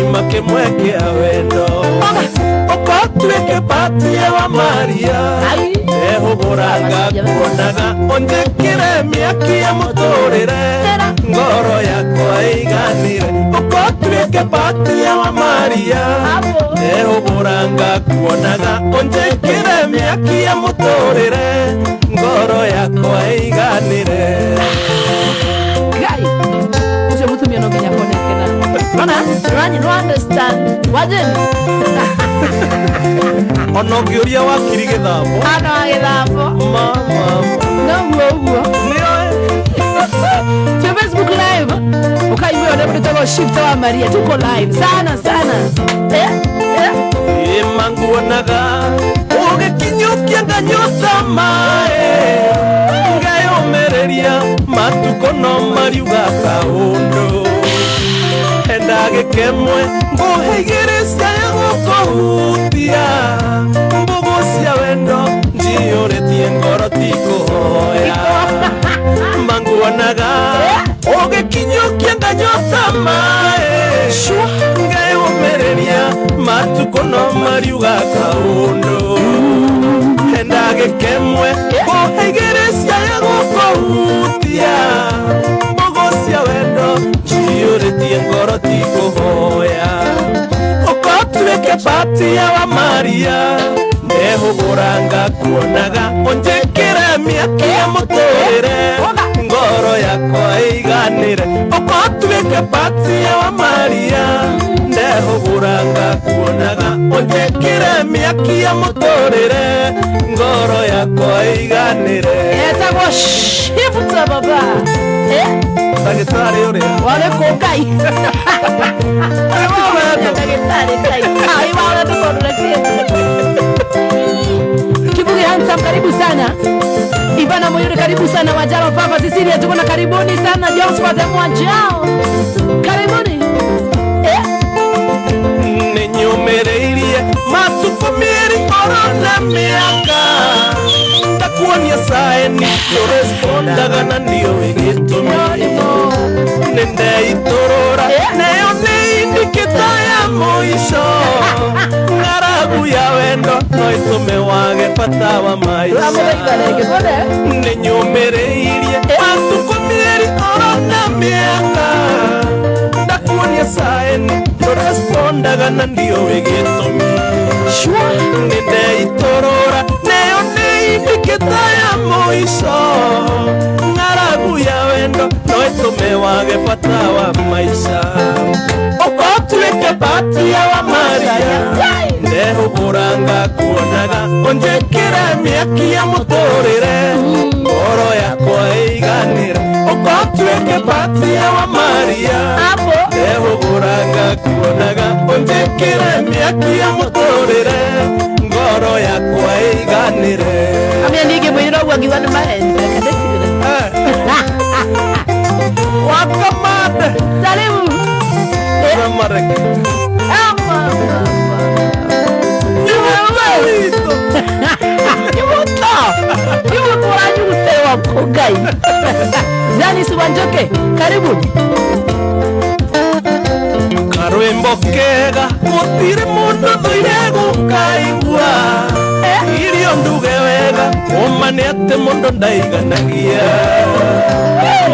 gĩthima kĩmwe kĩa wendo ũkotwĩke patie wa Maria ehũgũranga kuonaga ũnjĩkĩre mĩaki ya mũtũrĩre ngoro yakwa ĩiganĩre ũkotwĩke patie wa Maria ehũgũranga kuonaga ũnjĩkĩre mĩaki ya mũtũrĩre ngoro yakwa ĩiganĩre. Mutumia no ginya konekena. Ona, rani no understand. Wajin. Ono ngĩũria wakiri gĩthambo. Ana gĩthambo. Mama. No huo. Nĩo. Kwa Facebook live. Ukaimba ndio mtoto shift wa Maria tuko live. Sana. Manguonaga ũgĩkinyũkia nganyota mae ngayomereria matuko no mariuga kaũndũ endagĩkemwe ngũhĩgĩrĩcia ya gũkũhutia mbũgũ cia wendo njiyũrĩtie ngoro ti kũhoya manguonaga ũgĩkinyũkia nganyota mae ngayomereria matuko no mariuga kaũndũ endagĩkemwe ngũhĩgĩrĩcia ya gũkũhutia mbũgũ cia wendo njiyũrĩtie ngoro ti kũhoya ũkotwĩke patia wa Maria ndehũgũranga kuonaga ũnjĩkĩre mĩaki ya mũtũrĩre ngoro yakwa ĩiganĩre ũkotwĩke patia wa Maria ndehũgũranga kuonaga ũnjĩkĩre mĩaki ya mũtũrĩre ngoro yakwa ĩiganĩre. Etagwo shifuta baba. Ndagĩtarĩ ũrĩa wale kokai. Ndagĩtarĩ kai. Ai wale tukondolekia. Kibuge handsome, karibu sana. Ivana Moyuri, karibu sana. Wajaro Papa Cecilia tuko na karibuni sana. Jones kwa demu wajao. Karibuni. Nĩnyũmĩrĩirie matuko mĩeri oro na mĩaka ndakuonia saĩni tũrespondaga na ndiũĩ gĩtũmi nĩndeitũrũra nayo nĩ indikĩta ya mũico ng'aragu ya wendo no ĩtũme wage bata wa maica nĩnyũmĩrĩirie matuko mĩeri oro na mĩaka ndakuonia saĩni tũrespondaga na ndiũĩ gĩtũmi nĩndeitorora nayo nĩ indikĩta ya mũico ng'aragu ya wendo no ĩtũme wage bata wa maica ũkotwĩke patia wa Maria ndehũgũranga kuonaga ũnjĩkĩre mĩaki ya mũtũrĩre ngoro yakwa ĩiganĩre ũkotwĩke patia wa Maria ndehũgũranga kuonaga ũnjĩkĩre mĩaki ya mũtũrĩre ngoro yakwa ĩiganĩre. Amia nige mwĩrĩra ũguo ngiuga nĩ mahende kadetigire wakamande salimu samareke Yuto wanyute wa kogai. Zani Subanjoke, karibu. Karwĩmbo kega gũtirĩ mũndũ thũire gũkaigua irio nduge wega ũma nĩ atĩ mũndũ ndaiganagia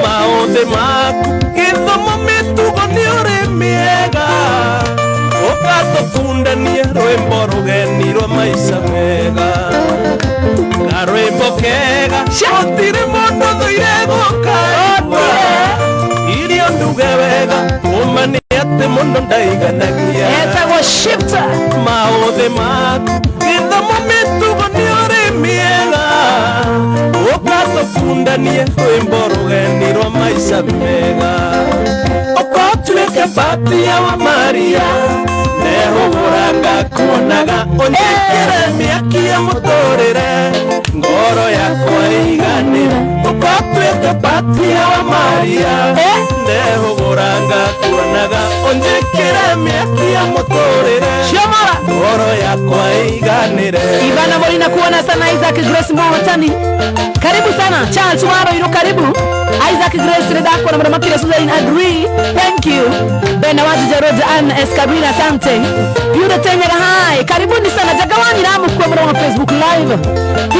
maũthĩ maku gĩthomo mĩtugo nĩ ũrĩ mĩega ũgatũkundanie rwĩmbo rũgeni rwa maica mega karwĩmbo kega gũtirĩ mũndũ thũire gũkaigua irio nduge wega ũma nĩ atĩ mũndũ ndaiganagia Etagwo shifta maũthĩ maku gĩthomo mĩtugo nĩ ũrĩ mĩega ũgatũkundanie rwĩmbo rũgeni rwa maica mega ũkotwĩke patia wa Maria ndehũgũranga kuonaga ũnjĩkĩre mĩaki ya mũtũrĩre ngoro yakwa ĩiganĩre ũkotwĩke patia wa Maria ndehũgũranga kuonaga ũnjĩkĩre mĩaki ya mũtũrĩre ngoro yakwa ĩiganĩre. Ivana Moyuri kuona sana. Isaac Grace Mwatani, karibu sana. Charles Waro Iro, karibu. Isaac Grace Redako na mama kile Susan agree. Thank you. Bena watu Jaroja Ann Escabina asante. Yule Tenya hai. Karibuni sana jagawani namu kwa mwana wa Facebook live.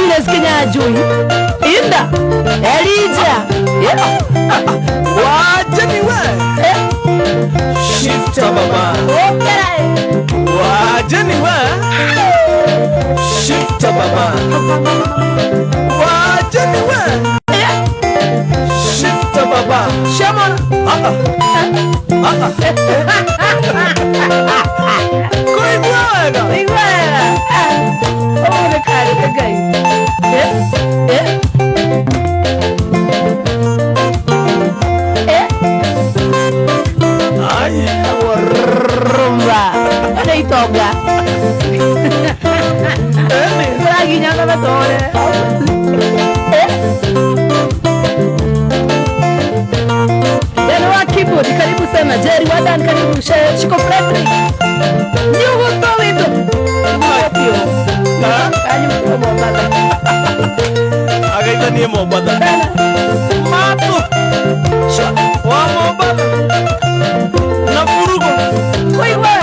Ile Kenya Joy. Inda. Elija. Wajeni we. Shifta baba. Wajeni we. Shifta baba. Wajeni we. Shifta baba. Shaman. Kuiguaga. Kuiguaga. Oh, the cara, the guy. Ay, rumba. Ada itoga. Lagi nyanga betore. Keyboard, karibu sana Jerry Wadan, karibu Shiko Frederick. Nyugo towido. Mapio. Kanyu kwa mbada. Agaita ni mbada. Mato. Wa mbada. Na furugo. Kuiwa.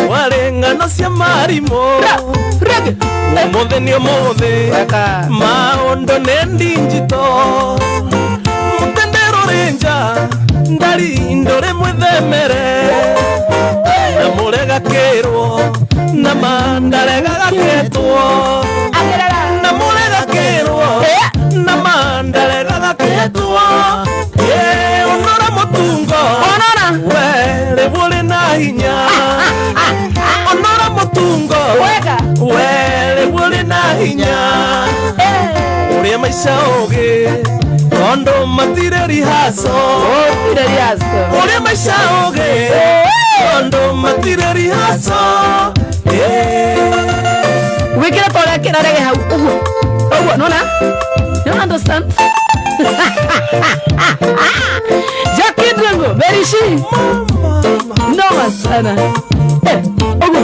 Warengano cia marimo Omothe ni omothe Maondo nendi njito Mutendero renja Ndari ndore mwethemere Na murega kerwo Na mandarega gaketwo Na murega kerwo Na mandarega gaketwo Onora mutungo Were wole na hinya Onora mutungo Were wole na hinya Uria maisha oge Kondo matire rihaso Uria maisha oge Kondo matire rihaso Wikira tola kira rege hau Ugo, nona? You understand? Jackie Drango, very she Noma sana Ugo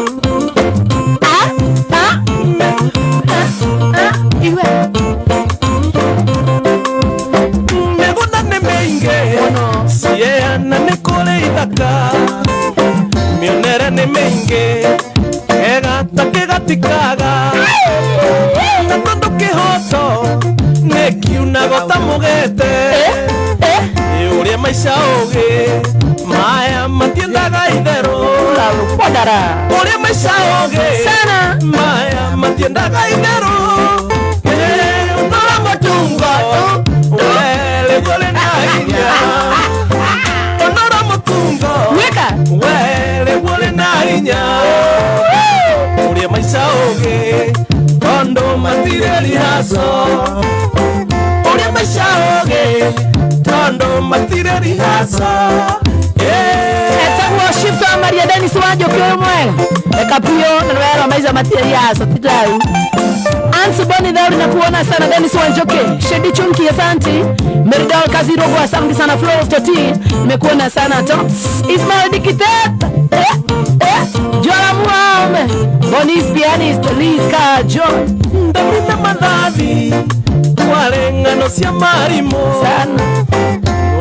Iwe Megunda ne meinge Siye ana ne kore idaka Mionera ne meinge Ega takega tikaga Na tondo kihoto Ne kiuna gota mugete Uria maisha oge Maya matiendaga idero Uria maisha oge Sana Maya matiendaga idero Unora mutungo Wele wole na hinya Unora mutungo Wele wole na hinya Uria maisha oge Kondo matire rihaso Uria maisha oge Kondo matire rihaso Etaguo Shifta Maria Dennis Wanjo kwa mwega Ekapio na nwela maisha matire rihaso Titau Ansu Boni Dauri na kuona sana Dennis Wanjoke Shedi Chunki asanti Meridal Kazirogo asanti sana Flow Toti Nimekuona sana Tots Ismail Dikiteta Jola Muame Bonis Pianist Liz Ka John Ndamina madhavi Warengano cia marimo Sana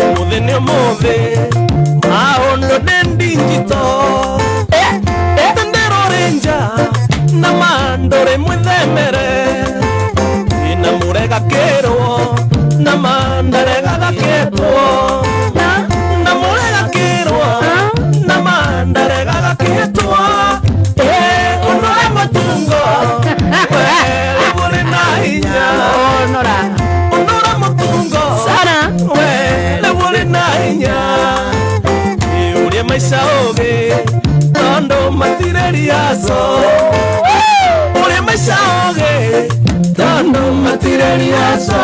Omothe ni omothe Maondo nendi njito Tendero renja Na mandore mwethemere Ina murega kerwo Na mandarega gaketwo Na murega kerwo Na mandarega gaketwo Onora mutungo Wele wole na hinya Onora mutungo Sana Wele wole na hinya Uria maisha oge Tondo matire riaso Uria maisha oge Tondo matire riaso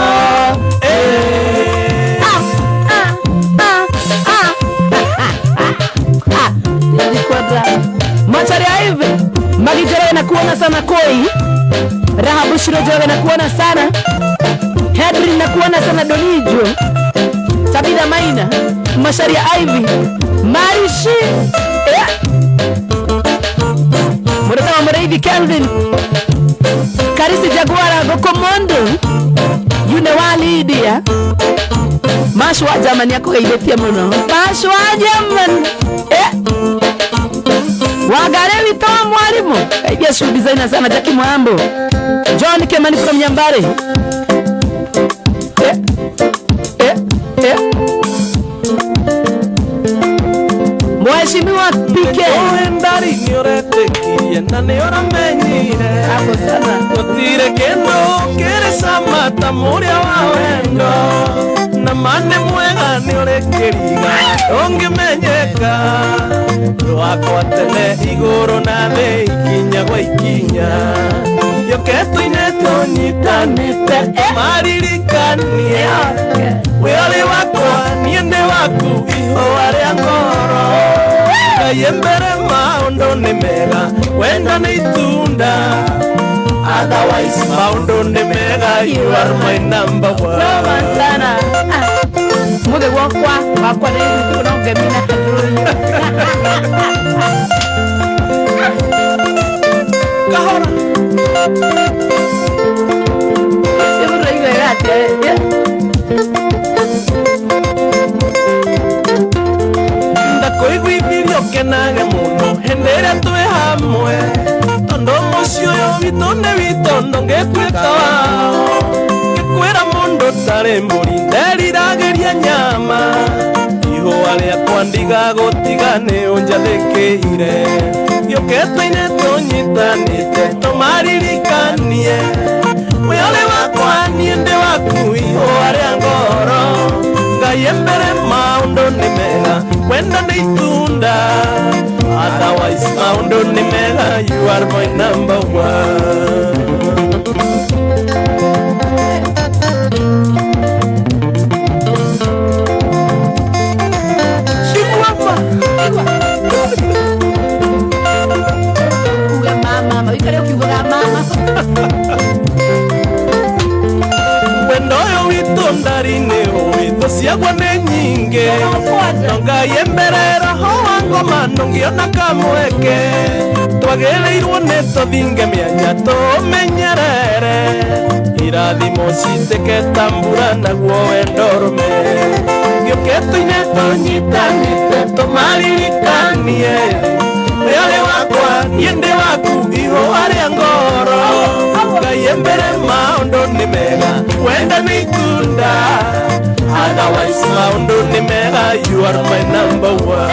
Machari hivi Magijere na kuona sana Koi Rahabu Shirojore na kuona sana Hedri na kuona sana Donijo Sabina Maina, Masharia Ivy, Marishi, Murata Muradi Calvin, Karisi Jaguara, Gokomondo, Yunewali Idia, Mashwa Jamani yako kaibetia mno. Mashwa Jamani, Wagare witoa mwalimu. Kaidia shughuli designer sana Jackie Mwambo. John Kemani from Nyambare. Mheshimiwa PK. Ndari nyorete kienda ne ora menyire. Hapo sana. Gotire kendo kere samata muria wa wendo. Na mane mwega ni orekeriga ongemenyeka. Rwakwa tene iguru na thĩ ikinya gwa ikinya. Yoketo-inĩ tũnyitanĩte maririkanie. We ũrĩ wakwa niĩ ndĩ waku ihũa rĩa ngoro. Ngai mbere maũndũ nĩ mega wendo nĩ itunda. Otherwise maũndũ nĩ mega you are my number one. Noma sana. Muge wakwa nĩ tunaongemina. Kahora. Ndakoiguithirio kenage muno hĩndĩ ĩrĩa twĩ hamwe, tondũ mũciĩ ũyũ witũ nĩ witũ ndũngĩtuĩka wao. Ngĩkwĩra mũndũ tarĩ mbũri nderiragĩria nyama, ihũa rĩakwa ndigagũtiga nĩ ũnjathĩkĩire. Gĩũkĩto-inĩ tũnyitanĩte tũmaririkanie. We ũrĩ wakwa niĩ ndĩ waku ihũa rĩa ngoro. Ngai mbere maũndũ nĩ mega wendo nĩ itunda. Otherwise maũndũ nĩ mega you are my number one. Wendo ũyũ witũ ndari-inĩ witũ ciagwo nĩ nyingĩ. No Ngai mbere roho wa ngoma ndũngĩona kamweke. Twagĩrĩirwo nĩ tũthinge mĩanya tũmenyerere. Irathimo citĩke ta mbura naguo wendo ũrũme. Gĩũkĩto-inĩ tũnyitanĩte tũmaririkanie. We ũrĩ wakwa niĩ ndĩ waku ihũa rĩa ngoro. Ngai mbere maũndũ nĩ mega wendo nĩ itunda. Otherwise maũndũ nĩ mega you are my number one.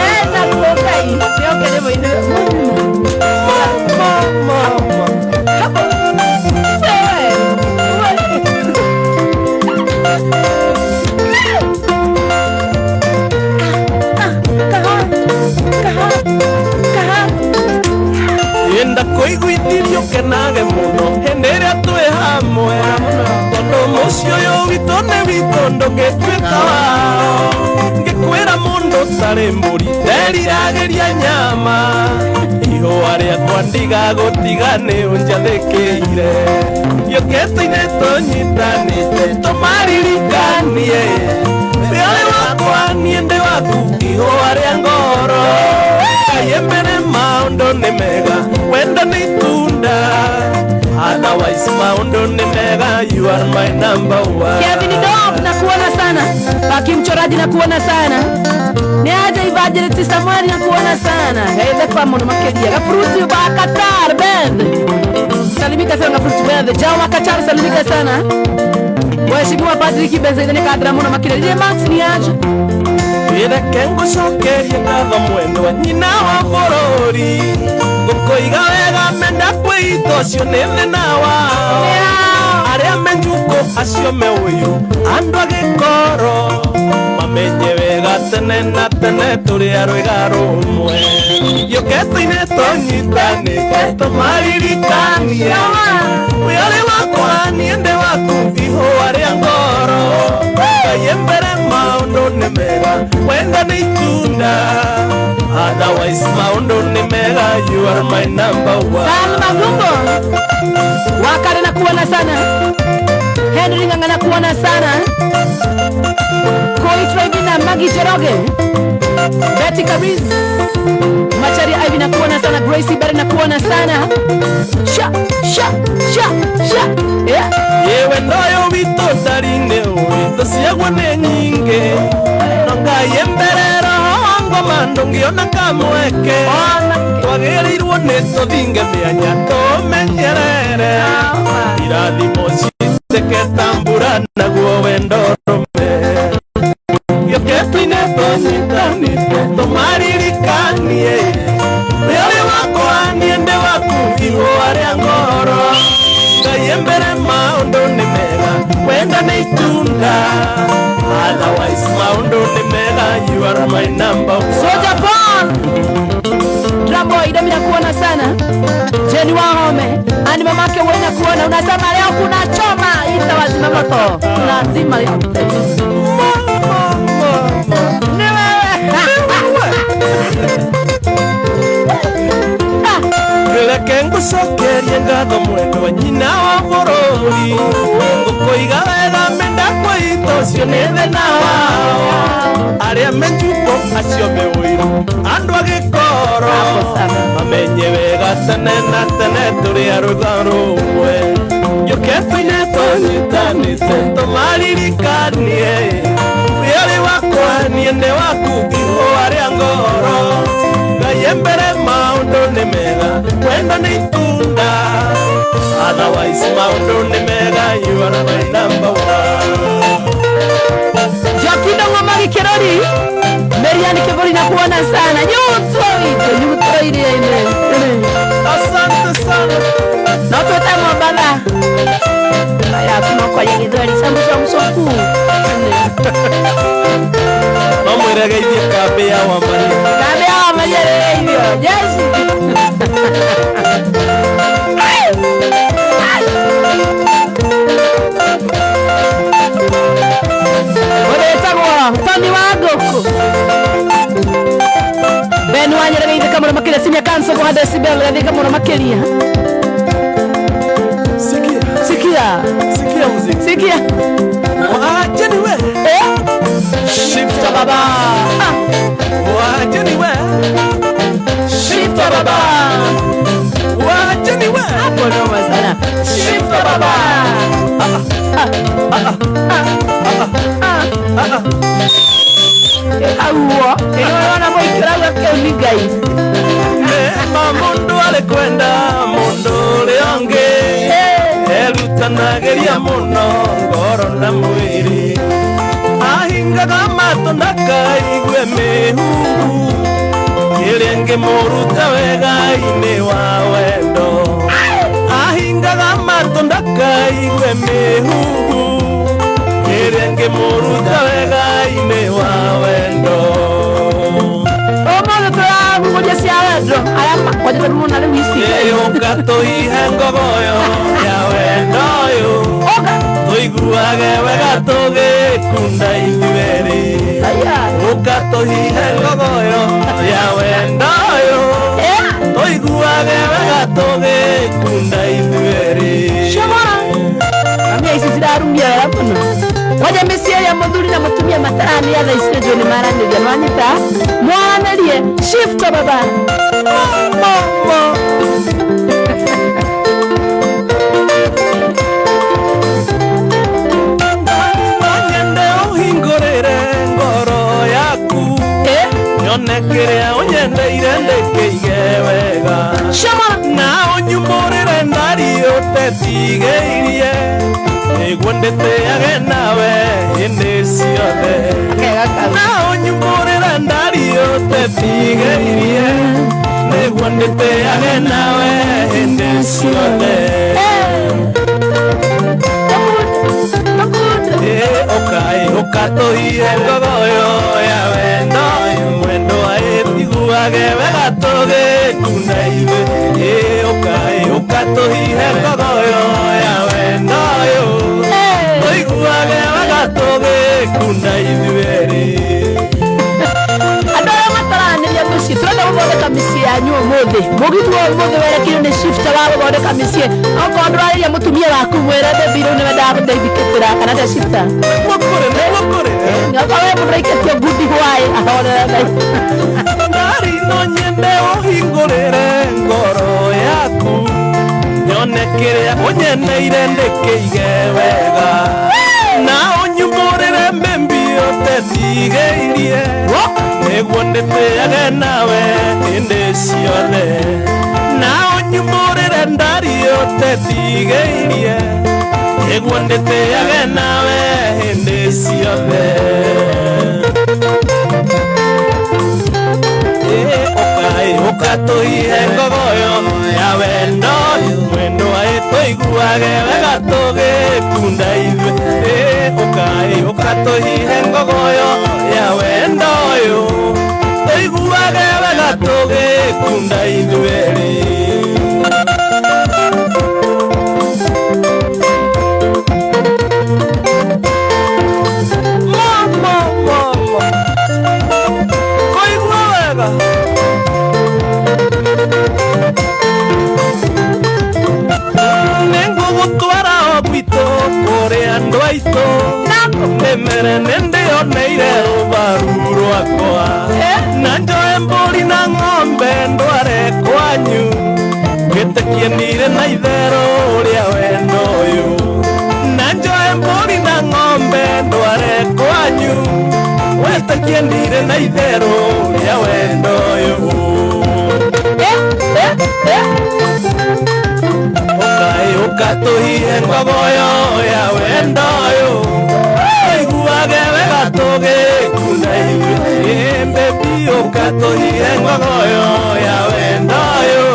Ndakoiguithirio kenage mũno hĩndĩ ĩrĩa twĩ hamwe, tondũ mũciĩ ũyũ witũ nĩ witũ ndũngĩtuĩka wao. Ngĩkwĩra mũndũ tarĩ mbũri nderiragĩria nyama, ihũa rĩakwa ndigagũtiga nĩ ũnjathĩkĩire. Gĩũkĩto-inĩ tũnyitanĩte tũmaririkanie. We ũrĩ wakwa niĩ ndĩ waku ihũa rĩa ngoro. Ngai mbere maũndũ nĩ mega wendo nĩ itunda. Otherwise maũndũ nĩ mega you are my number one. Kevin Dove na kuona sana. Paki mchoraji na kuona sana. Ni aje Evangelist Samuel na kuona sana. Gaile kwa mwana makedia. Gafruti ba Qatar band. Salimika sana Gafruti band. Jawa Qatar salimika sana. Mheshimiwa Patrick Benzene kadra mwana makedia. Max ni aje. Reke ngũcokerie ngatho mwendwa nyina wa bũrũri. Ngũkũiga wega menda kwĩita ũcio nĩ thĩna wao. Arĩa menjukũ acio me ũiru andũ a gĩkoro. Mamenye wega tene na tene tũrĩ a rwĩga rũmwe. Gĩũkĩto-inĩ tũnyitanĩte tũmaririkanie. We ũrĩ wakwa niĩ ndĩ waku ihũa rĩa ngoro. Ngai mbere maũndũ nĩ mega wendo nĩ itunda. Otherwise maũndũ nĩ mega you are my number one. Salma Gumbo Wakare na kuona sana. Henry Nganga na kuona sana. Koi sana Magi Jeroge, Betty Karis, Machari Ivy nakuona sana, Gracie Berry nakuona sana. Sha yeah. Yewe ndoyo wito darine wito siagwa nyinge nonga yemberero ngoma ndongiona kamweke twagerirwo neto thinge mianya tomenyerere irathimo citeketambura naguo wendorome yoketine tonyitanite tomaririkanie wewe wakwa niende waku igwa ria ngoro yembere maundu ni mega wenda ni tunda otherwise maundu ni mega you are my number one. Soja Paul Drambo idamina kuona sana Jenny Wahome ani mamake wena kuona unasema leo kuna choma ita wazima moto lazima leo ni wewe kengo sokerie ngatho mwendo wa nyina wa bururi ngukoiga wega menda kwito cio nethe na wao aria menjuko acio mewiro andu agikoro mamenye wega tene na tene turi arutha rumwe yoketine tonyitanite tomaririkanie wĩrĩ wakwa niende waku ngigo aria ngoro yembere maundu ni mega wenda ni tunda otherwise maundu ni mega you are my number one. Jakindo ngoma Kirori Meriani Kiburi na kuona sana nyuto ile asante sana na tota mbaba aya kuna kwa yeye ndori sambu msoku mama iregeithie kambe ya wamari hivyo Jesi Tony Wagoko Ben wanyere ngi kamera makilia sinya kanso kwa decibel ngi kamera makilia sikia muziki sikia waacheni we Shifta baba waacheni we Shifta baba waacheni we hapo noma sana Shifta baba Awo, inaona moikira wake ni guys. Mundu alikwenda mundu leonge. Elutanageria muno ngoro na mwiri. Ahingaga matonda kaigwe mehu. Kirenge muruta wega ine wa wendo. Ahingaga matonda kaigwe mehu. Kirenge muruta wega ine wa wendo. Omo tora ngoja sialadro ayama kwa jina mwana wisi. Ukato ihengo goyo ya wendo yo. Toiguage wega toge kunda ithweri. Ukato ihengo goyo ya wendo yo. Toiguage wega toge kunda ithweri. Shomara. Kami isi sidarumia hapo no. Waja mesia ya moduli na matumia matarani ya dhaisire joni marani ya manita mwanelie shifta baba Wanyende uhingorere ngoro yaku Nyonekere unyende irende keige wega Shama Na unyumurire ndari utetige irie Gwendete age nawe hindi ciothe Na unyumurire ndari utetige irie Gwendete age nawe hindi ciothe Ukatohire ngogoyo ya wendo Mwendo wa ithiguage wega toge kuna ithe Ukatohire ngogoyo ya wendo Toiguage wega toge kuna ithueri Adora matarani ya musi Tuenda uboga misi yanyu umuthi mugitwo umuthi werekire ni shifta wabo gondeka misi okondo ari mutumia waku mwera de biro ne wenda kudeithikitira kana de shifta mokore ngakawe muraiketio gudi hwai ahora ndari no nyende ohingurire ngoro yaku nyone kiria unyeneire ndikige wega na unyumurire membi otetigeirie niguo nditiage nawe hĩndĩ ciothe na unyumurire ndari otetigeirie niguo nditiage nawe hĩndĩ ciothe ukatuihe ngogoyo ya wendo mwendo aitũiguage wega tũgĩkunda ithuĩ ukatuihe ngogoyo ya wendo ũyũ tũiguage wega tũgĩkunda ithuĩ kũigua wega nĩngũgũtwara gwitũ kũrĩ andũ aitũ nĩmere nĩndĩoneire rũbaru rwakwa na njoe mbũri na ng'ombe ndware kwanyu ngĩtĩkienire na itherũ rĩa wendo ũyũ na njoe mbũri na ng'ombe ndware kwanyu wĩtĩkienire na itherũ rĩa wendo ũyũ ukatuhihe ngogoyo ya wendo ũyũ tũiguage wega tũgĩkunda ithuĩ baby ukatuhihe ngogoyo ya wendo ũyũ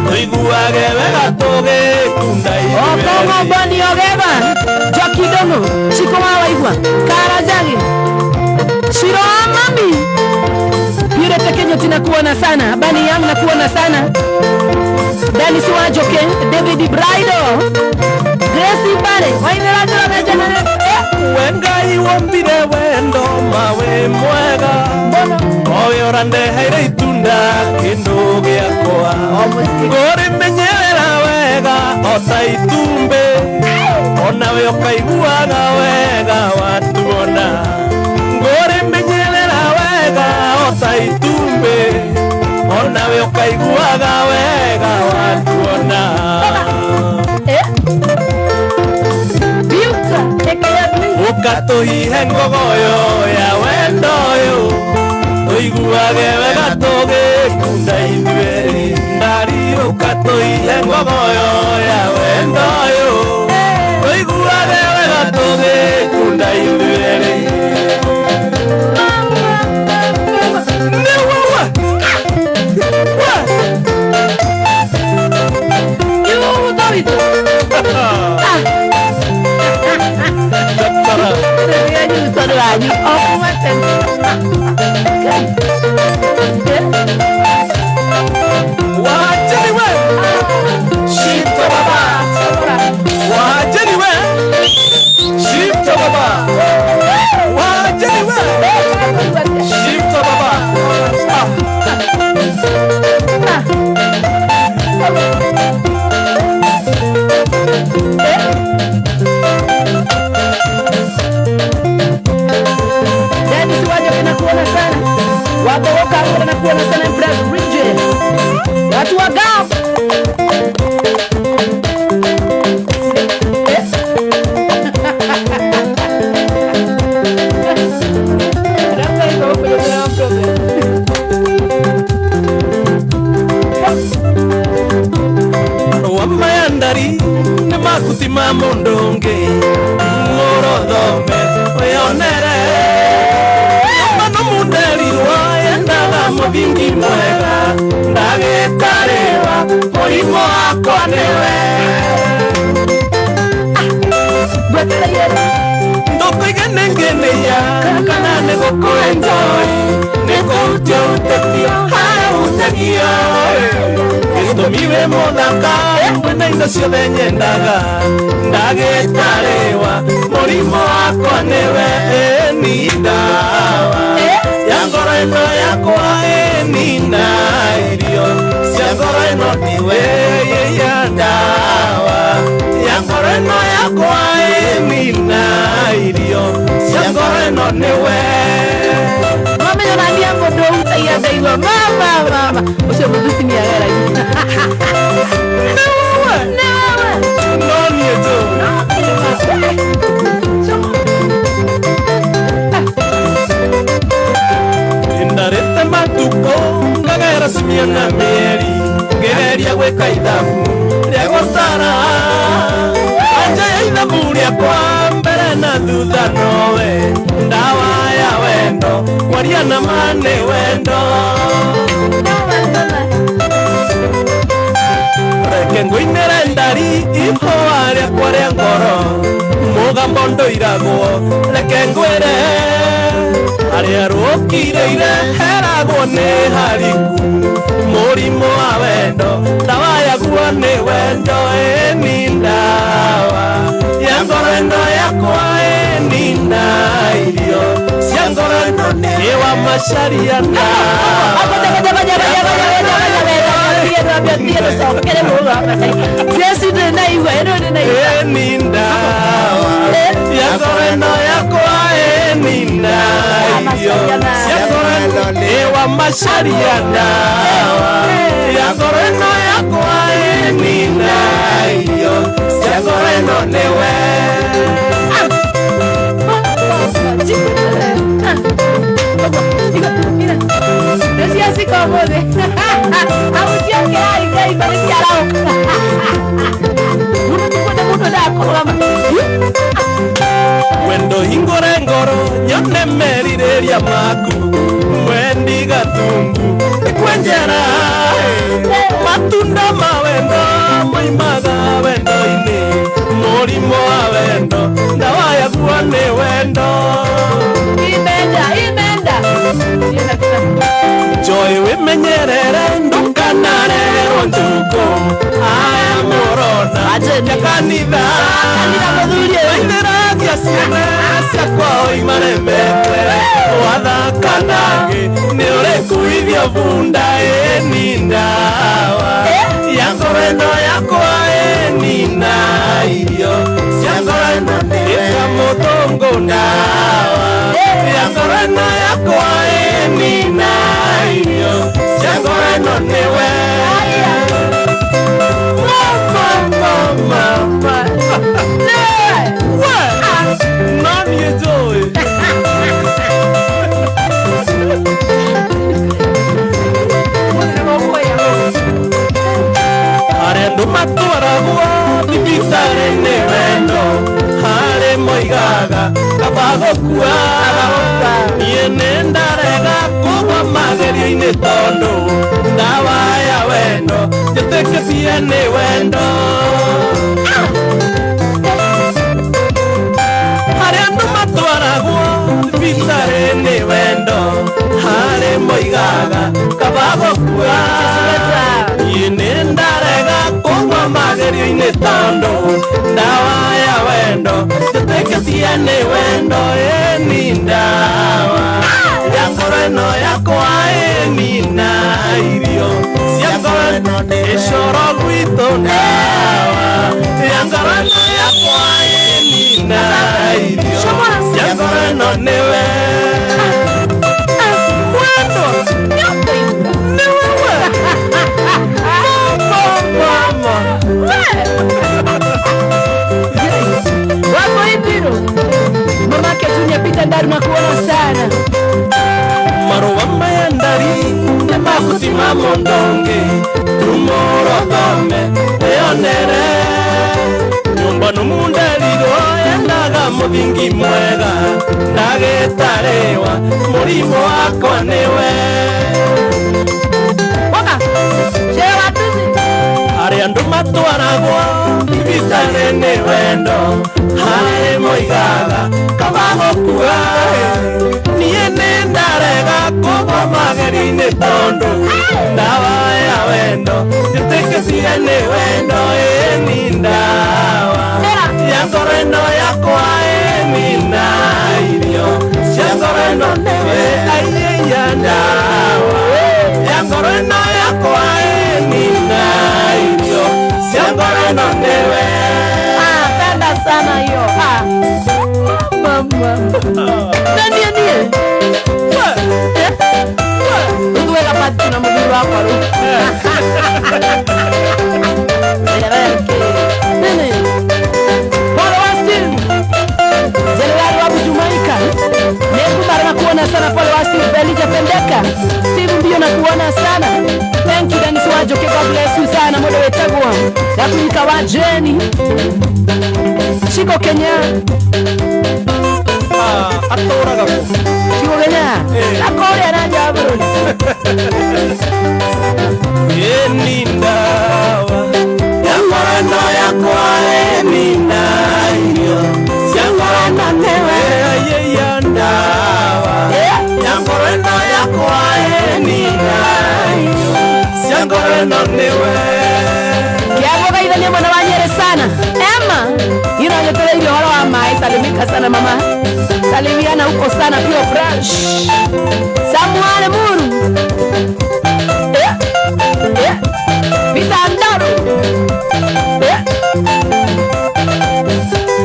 tũiguage wega tũgĩkunda ithuĩ okomoboni ogeba jokidono chikomawaigua karajagi shiroa mami Purity Kenyoti nakuona sana Bani Yang nakuona sana Dennis Wanjoke, David Braido, Gracie Bare, waineragira mejenere. Wengai wombire wendo mawe mwega. Oyo randeheire itunda kindu giakwa. Ngori menyerera wega ota itumbe. Onawe ukaiguaga wega watuona. Ngori menyerera wega ota itumbe. Onawe ukaiguaga wega watuona. Ukatuhihe ngogoyo ya wendo ũyũ tũiguage wega tũgĩkunda ithuĩ ndari ukatuhihe ngogoyo ya wendo ũyũ tũiguage wega tũgĩkunda ithuĩ Watu wa Gao wamayandari ne makuti ma mondonge ngorothome oyonere mano munderi wayendaga muthingi mwega ndagĩtarĩwa mũrimũ wakwa nĩwe ndũkũiganengeneya kana nĩgũkũenjoi nĩkũrutio ũtetio harĩa ũtegio gĩtũmi wĩ mũthaka wĩna indo ciothe nyendaga ndagĩtarĩwa mũrimũ wakwa nĩwe ĩni ndawa ya ngoro ĩno yakwa ĩni nayo ĩno nĩwe ya ndawa ya ngoro ĩno yakwa ĩnina irio cia ngoro ĩno nĩwe Mamenyo nani ya mũndũ utagia ndaigua mama ucio mũthuti nĩ agera no niĩ ndarĩte matukũ ngagera cimiana mĩeri ngĩgeria gwĩka ithabu rĩa gũtara anja ya ithabu rĩakwa mbere na thutha nowe ndawa ya wendo kwaria na mane wendo reke ngũinĩre ndari ihũa rĩakwa rĩa ngoro mũgambo ndũiragwo reke ngwĩre harĩa rũkirĩire heragwo nĩ hariku mũrimũ wa wendo ndawa yaguo nĩ wendo ĩni ndawa ya ngoro ĩno yakwa ĩnina irio cia ngoro ĩno nĩ wa macaria ndawa ĩni ndawa ya ngoro ĩno yakwa ĩnina irio cia ngoro ĩno nĩ wa macaria ndawa ya ngoro ĩno yakwa ĩnina irio cia ngoro ĩno nĩwe Así como de audio que hay parecía wendo hingore ngoro nyone merirĩria maku mwendi gatungu ikwenjera matunda ma wendo moimaga wendo-inĩ mũrimũ wa wendo ndawa yaguo nĩ wendo imenda Joy wĩmenyerere ndũkanarerwo njuko aya mũrona ya kanitha waithĩragia ciana ciakwa oimaremete wathaka nangĩ nĩ ũrĩkuithio bunda ĩni ndawa ya ngoro ĩno yakwa ĩnina irio cia ngoro ĩno ĩka mũthũngũ ndawa ya ngoro ĩno yakwa ĩnina irio cia ngoro ĩno nĩwe no niĩ njũĩ harĩa andũ matwaragwo thibitarĩ-inĩ wendo harĩ moigaga kaba gũkua niĩ nĩ ndarega kũgwa magerio-inĩ tondũ ndawa ya wendo njĩtĩkĩtie nĩ wendo harĩa andũ matwaragwo thibitarĩ-inĩ wendo harĩ moigaga kaba gũkua niĩ nĩ ndarega kũgwa magerio-inĩ tondũ ndawa ya wendo njĩtĩkĩtie nĩ wendo ĩni ndawa ya ngoro ĩno yakwa ĩnina irio cia ngoro ĩno ĩcoro gwitũ ndawa ya ngoro ĩno yakwa ĩnina irio cia ngoro ĩno nĩwe wendo nĩwe wako hivyo mamake tunyapita ndari na kuona sana marũa maya ndari nĩ makutima mondonge tumoro thome ĩonere nyũmba nũmunderirwo yendaga mũthingi mwega ndagĩtarĩwa mũrimũ wakwa nĩwe harĩa andũ matwaragwo thibitarĩ-inĩ wendo harĩ moigaga kaba gũkua niĩ nĩ ndarega kũgwa magerio-inĩ tondũ ndawa ya wendo njĩtĩkĩtie nĩ wendo ĩni ndawa ya ngoro ĩno yakwa ĩnina irio cia ngoro ĩno nĩwe aiya ndawa ya ngoro ĩno yakwa ĩnina Nani Undu wega pati na muduru hapa ru. Nene. Pole Wastin. Jenerali wa Jamaica. Nengu mara kuona sana pole Wastin Belija Pendeka. Steve mbio na kuona sana. Thank you Dennis Wajoke, God bless you sana modo wetagwa. Yakunika wa Jenny. Shiko Kenya. Atora gapo. Shiko Kenya. Akore anaja bro. Enindawa. Yamarano yakwa eminayo. Yamarano newe yeyandawa. Yamarano yakwa eminayo. Yamarano newe. Kiago kaida ni mwana wanyere sana. Emma, inanyetele ile wala wa mai salimika sana mama. Salimiana huko sana pia fresh. Samuale Muru. Pita Andaro.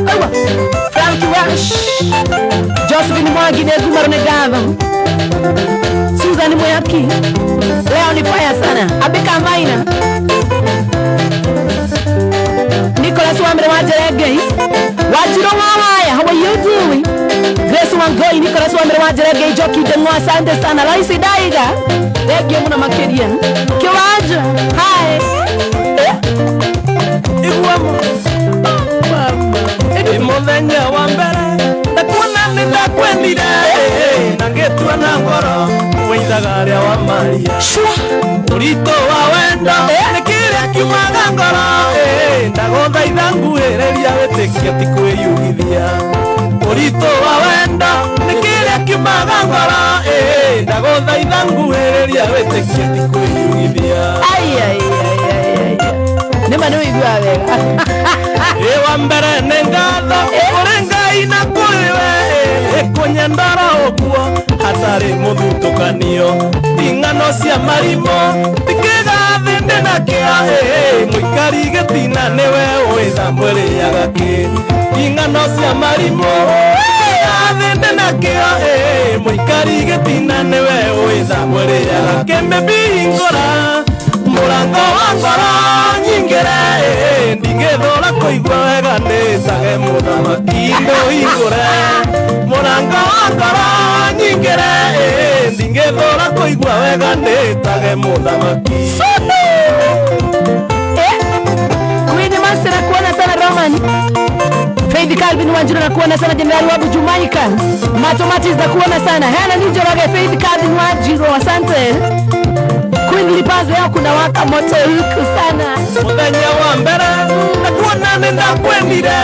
Awa. Frankie Wash. Josephine Mwagi Negu Marunegava. Susan Moyaki. Leo ni fire sana. Abeka Maina. Nicholas Wamre Wajerege. Wajiro Mawaya, how are you doing? Grace Wangoi, Nicholas Wamre Wajerege, Joki Dengwa, asante sana. Laisi Daiga. Lege muna makeria. Kiwaja. Hi. Iguamo. Muthenya wa mbere ndakuona nĩndakwendire na ngĩtua na ngoro wĩithaga rĩa wa Maria ũritũ wa wendo nĩ kĩrĩa kiumaga ngoro ndagũthaitha nguhĩrĩria wĩtĩkia ti kwĩyugithia ũritũ wa wendo nĩ kĩrĩa kiumaga ngoro ndagũthaitha nguhĩrĩria wĩtĩkia ti kwĩyugithia Nima nĩwe igua wega. Wa mbere nĩ ngatho kũrĩ Ngai na kũrĩ we kũnyendera ũguo hatarĩ mũthutũkanio ing'ano cia marimũ tikĩgathĩ ndĩ nakĩo mũikari gĩtina nĩwe wĩtha mwĩrĩaga kĩ ing'ano cia marimũ tikĩgathĩ ndĩ nakĩo mũikari gĩtina nĩwe wĩtha mwĩrĩaga kĩ mbĩmbingũra mũrango wa ngoro nyingĩre ndingĩthũra kũigua wega ndĩtage mũthamaki ndũhingũre mũrango wa ngoro nyingĩre ndingĩthũra kũigua wega ndĩtage mũthamaki Queen Master kuona sana Roman Faith Calvin Wanjiru na kuona sana Jenerali wa Jamaica Matomati za kuona sana Hana Nijorage Faith Calvin Wanjiru asante Queen Lipazo yao kuna waka moto huku sana Muthenya wa mbere ndakuona nĩndakwendire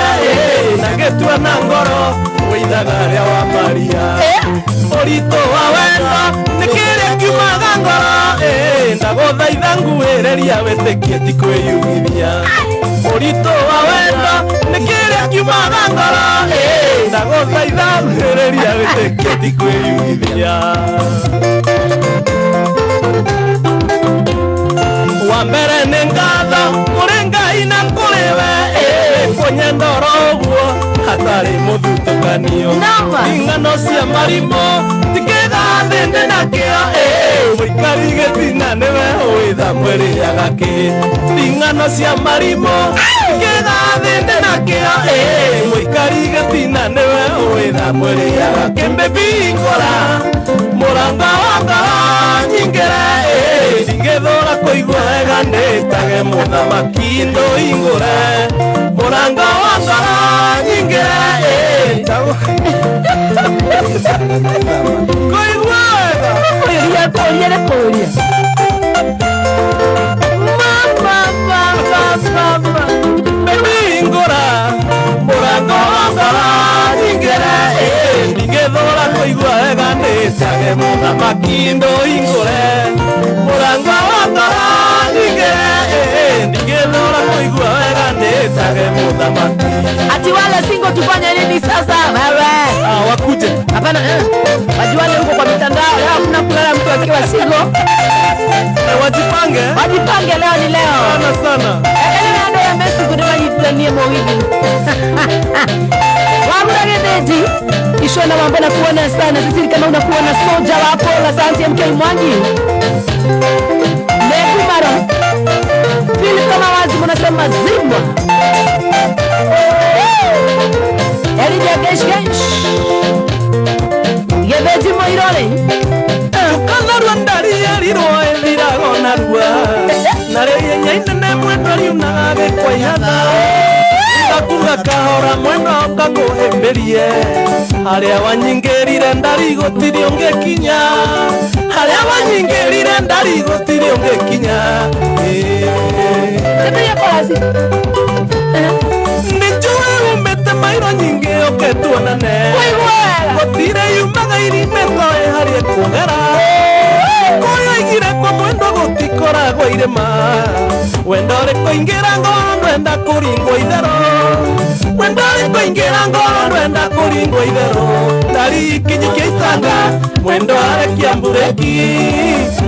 na ngĩtua na ngoro wĩithaga rĩa wa Maria ũritũ wa wendo nĩ kĩrĩa kiumaga ngoro ndagũthaitha nguhĩrĩria wĩtĩkie ti kwĩyugithia ũritũ wa wendo nĩ kĩrĩa kiumaga ngoro ndagũthaitha nguhĩrĩria wĩtĩkie ti kwĩyugithia wa mbere nĩ ngatho kũrĩ Ngai na kũrĩ we kũnyendera ũguo hatarĩ mũthutũkanio ing'ano cia marimũ tikĩgathĩ ndĩ nakĩo mũikari gĩtina nĩwe wĩtha mwĩrĩaga kĩ ing'ano cia marimũ tikĩgathĩ ndĩ nakĩo mũikari gĩtina nĩwe wĩtha mwĩrĩaga kĩ mbĩmbingũra mũrango wa ngoro nyingĩre ndingĩthũra kũigua wega ndĩtage mũthamaki ndũhingũre mũrango wa ngoro nyingĩre kũigua wega Kũria kũria Mama mbĩmbingũra mũrango wa ngoro nyingĩre ndingĩthũra kũigua wega ndĩtage mũthamaki ndũhingũre mũrango wa ngoro nyingĩre ndingĩthũra kũigua wega ndĩtage mũthamaki Ati wale singo tufanye nini sasa wewe? Wakuje. Hapana wajuane huko kwa mitandao leo kuna kulala mtu akiwa singo. Wajipange. Wajipange leo ni leo. Sana. Ndio ya Messi kudema jiplanie mawili. Wamura Gedeti Ishona mambo na kuona sana. Sisi kama unakuona soja wa Apollo. Asante MK Mwangi Neku Maro Philip kama wazi mnasema zimwa Elija Gesh Gedeti Moirole Kana Rwandari Eliro Elira Gonarua Nare Yenyaina Nemwendo Liunage kwa ihana Kakunga kahora mwendo kakuhemberie Haria wanyingerire ndari gutiri ongekinya Haria wanyingerire ndari gutiri ongekinya Tebia kwasi Nijuwe umete mairo nyingi oketuonane Gutire yumaga irimekoe haria kugera Koyo igire kwa mwendo gutikoragwo irema Wendo rikuingira ngoro ndwenda kuringwo ithero Wendo rikuingira ngoro ndwenda kuringwo ithero Ndari ikinyikia itanga mwendo arekia mbureki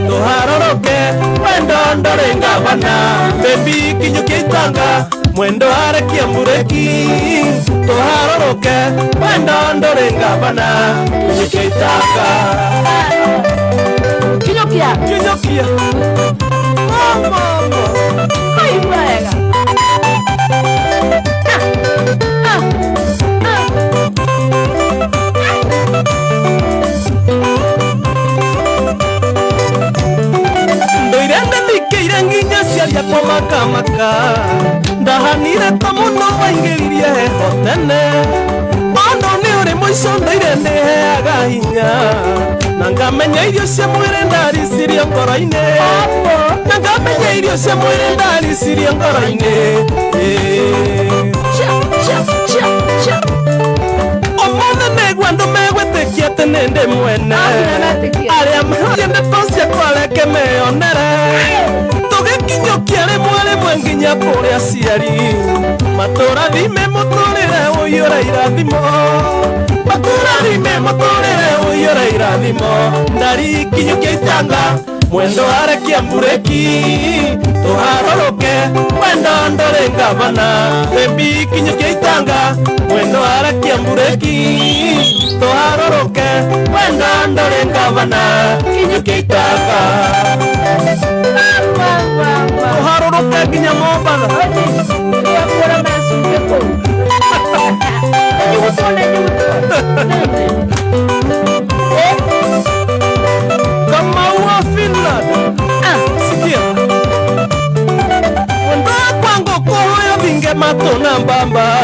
Tuharoroke wendo ndore ngavana Baby ikinyikia itanga mwendo arekia mbureki Tuharoroke wendo ndore ngavana Kinyikia itanga Kinyokia Mama Ai mwega Ndoirende ndikeire nginya ciaria kwa makamaka Ndahanire ta muno waingĩririe heho tene Ono nĩ ũrĩ mũico ndoirende heaga hinya Na ngamenya irio cia mwĩrĩ ndaricirie ngoro-inĩ Na ngamenya irio cia mwĩrĩ ndaricirie ngoro-inĩ Ũmũthĩ nĩguo andũ megwĩtĩkia atĩ nĩ ndĩ mwene Arĩa mehoria ndeto ciakwa reke meyonere Tũgĩkinyũkia rĩmwe nginya kũrĩa aciari Matũrathime mũtũrĩre ũiyũre irathimo Matũrathime mũtũrĩre ũiyũre irathimo Ndari ikinyũkia itanga mwendo arekia mbureki Tuharoroke wendo ndore ngavana Baby ikinyũkia itanga mwendo arekia mbureki Tuharoroke wendo ndore ngavana Kinyũkia itanga Tuharoroke nginya Mombatha Kamau wa Finland Sikia Wendo kwangu kuhoyo vinge matuna mbamba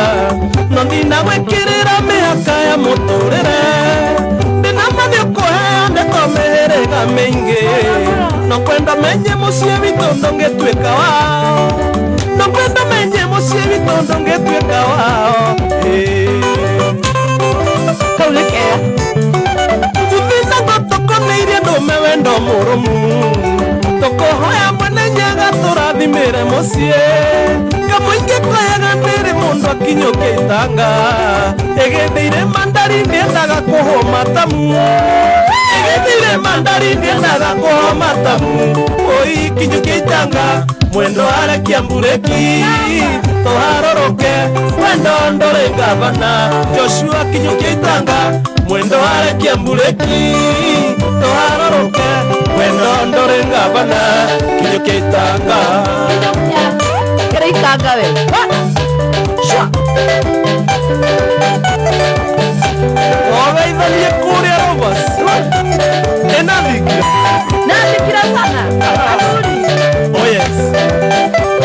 No ndina gwikirira mihaka ya muturire Ndina mathio kuheo ndeko miherega mingi No kwenda menye mucie witu ndungituika wao No kwenda menye mucie witu ndungituika wao Kaulekea Tuthina gotokoneirie ndume wendo murumu Tukuhoya mwene nyaga turathimire mucie Kamuingi kwayaga niri mundu akinyukia itanga Egethire mandari ndiendaga kuhuma tamu Egethire mandari ndiendaga kuhuma tamu Oi kinyukia itanga mwendo arekia mbureki Tuharoroke wendo ndore ngavana Joshua kinyukia itanga mwendo arekia mbureki Tuharoroke wendo ndore ngavana Kinyukia itanga Kira itanga we Shua Ogeithanie kuria Rovers Enadhikira Nadhikira sana Kaburi Oh yes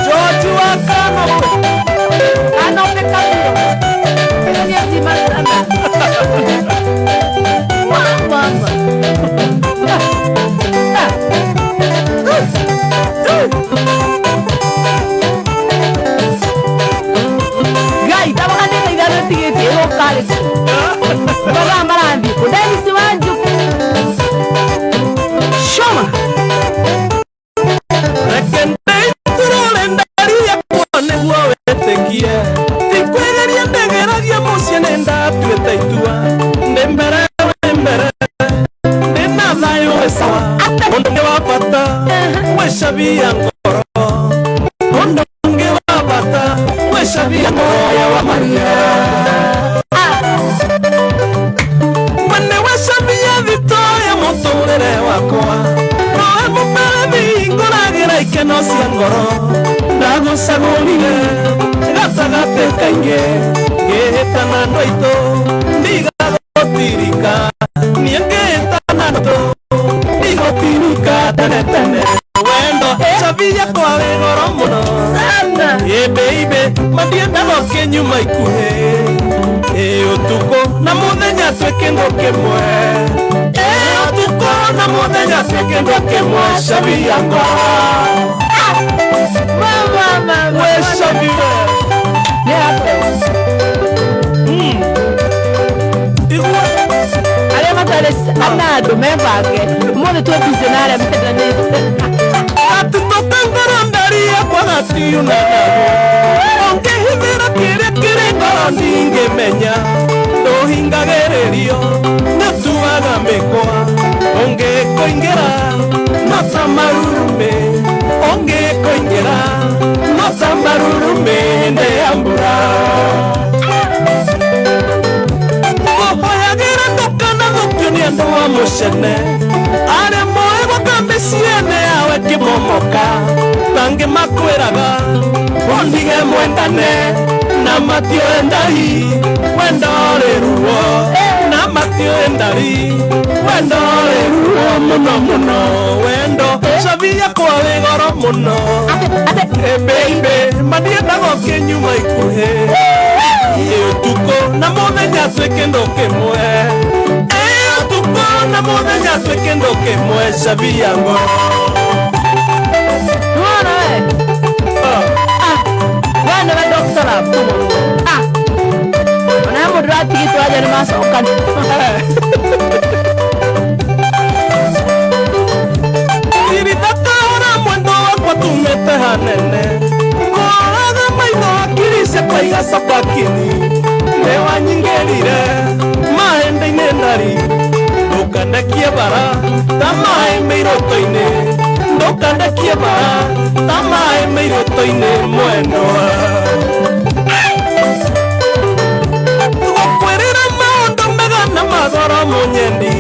George Wakano Anope kabiro Pero ni azima sana Mama Gai, tama ka nila idano tigiti Ewo kale Baga marandi Kudani siwanju Shoma Rekende turole ndari ya kuone guowetekie Tikwegeria ndegeragia mucie nenda tuete itua Ndembere Ndina thayo wesawa Mundu wa bata Weshabia ngoro andũ aitũ ndigagotirika niengĩtanatũ ndigotirika tene tene wendo cabia kwa wĩ goro mũno baby mandiendaga ũkĩnyuma ikuhĩ ũtukũ na mũthenya twĩ kĩndũ kĩmwe ũtukũ na mũthenya twĩ kĩndũ kĩmwe cabia ngoro we cabia arĩa matarĩ ana andũ mebage mũthĩ twĩbice na arĩa mendanĩte atitoka ngoro ndari yakwa gatiunanago ũngĩhithĩra kĩrĩa kĩrĩ ngoro ndingĩmenya ndũhingagĩrĩrio natuaga mĩkwa ũngĩkũingĩra no ta marurumĩ ũngĩkũingĩra no ta marurumĩ hĩndĩ ya mbura ũhoyagĩra ndũkana gũkio nĩ andũ a mũcene arĩa moĩ gwaka mĩciĩ-inĩ yawe kĩmomoka tangĩ makwĩraga ũndige mwendane na matioĩ ndari wendo ũrĩ ruo na matioĩ ndari wendo ũrĩ ruo mũno mũno wendo cabia kwa wĩ goro mũno baby mandiendaga ũkĩnyuma ikuhĩ ũtukũ na mũthenya twĩ kĩndũ kĩmwe ũtukũ na mũthenya twĩ kĩndũ kĩmwe cabia ngoro wena wa doktora ona mũndũ ratigitwo aja nĩ macokana iritakaona mwendo wakwa tumĩte hanene koraga maitho akiri ciakwa igacoka kini nĩwanyingĩrire mahĩndĩ-inĩ ndari ndũkandekie bara ta maĩ mĩirũto-inĩ ndũkandekie bara ta maĩ mĩirũto-inĩ mwendwa gũkwĩrĩra maũndũ mega na magoro mũnyendi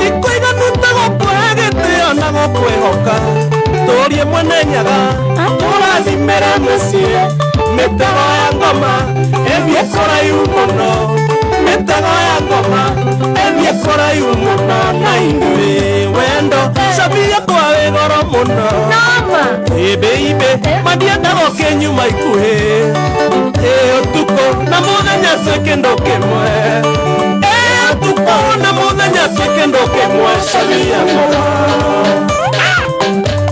ikũiganĩte gũkũhe gĩtĩo na gũkwĩhoka tũrie mwene nyaga tũrathimĩre mũciĩ mĩtego ya ngoma ĩthiĩ kũraihu mũno mĩtego ya ngoma ĩthiĩ kũraihu mũno na inyuĩ wendo cabia kwa wĩ goro mũno baby mandiendaga ũkĩnyuma ikuhĩ ũtukũ na mũthenya twĩ kĩndũ kĩmwe ũtukũ na mũthenya twĩ kĩndũ kĩmwe cabia ngoro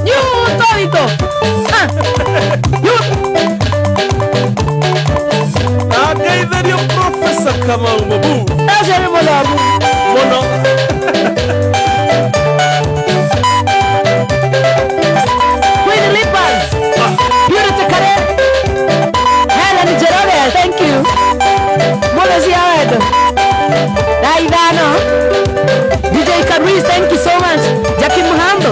nyutorito ageithĩrio Professor Kamau Mũbu acerĩ mũthomu mũno Queen Lippers Purity Kare Helen Jerome thank you mũno cia wendo na ithano DJ Cabrice thank you so much Jackie Muhambo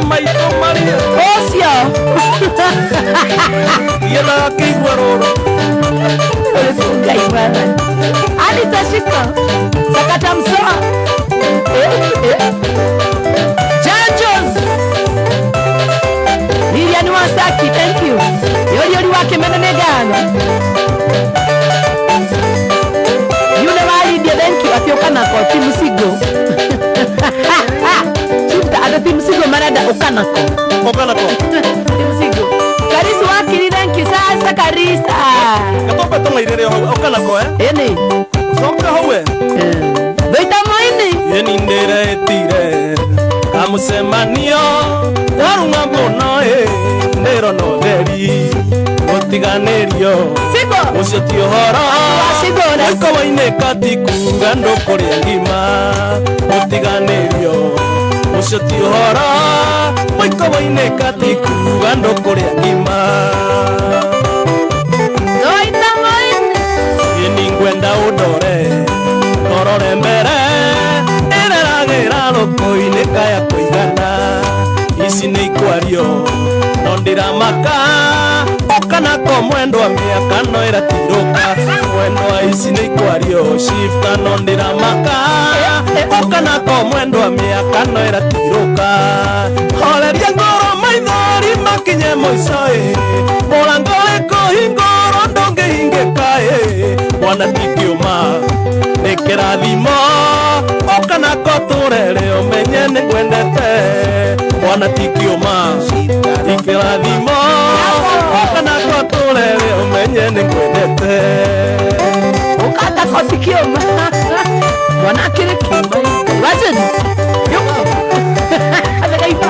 maitũ Maria ũcio yela kĩigua rũrũ Ngai mwana Anita Shiko Sakata Msoa Janjos Lilian Wasaki thank you Yori wake menenegano Yule walidia thank you Atiokanako Timusigo Chuta ada Timusigo manada Okanako Timusigo Karisi wakili thank you sasa Karisa Katopa tonga irere Okanako Eni Soka howe Doita moini Yeni ndere etire Kamusemanio Warunga mbono Nero no deri Otiganerio Sigo Ucio ti uhoro Sigo Oiko waine katiku Gando kũrĩa ngima Otiganerio Ucio ti uhoro Oiko waine katiku Gando kũrĩa ngima Doita moini Yeni ngwenda ũndore Torore mbere Ĩreragĩra thoko-inĩ kaya kũigana Ici nĩ ikwario No ndiramaka Okanako mwendo wa mĩaka no ĩratirũka Mwendo wa ici nĩ ikwario Shifta no ndiramaka Okanako mwendo wa mĩaka no ĩratirũka Horeria ngoro maithori mũico mũrango ĩkũhingũrwo ndũngĩhingĩka mwana tikiuma nikirathimo okana koturere umenye ningwendete mwana tikiuma ikirathimo okana koturere umenye ningwendete ukata kotikiuma mwana kirikiuma wajeni yuko adaipa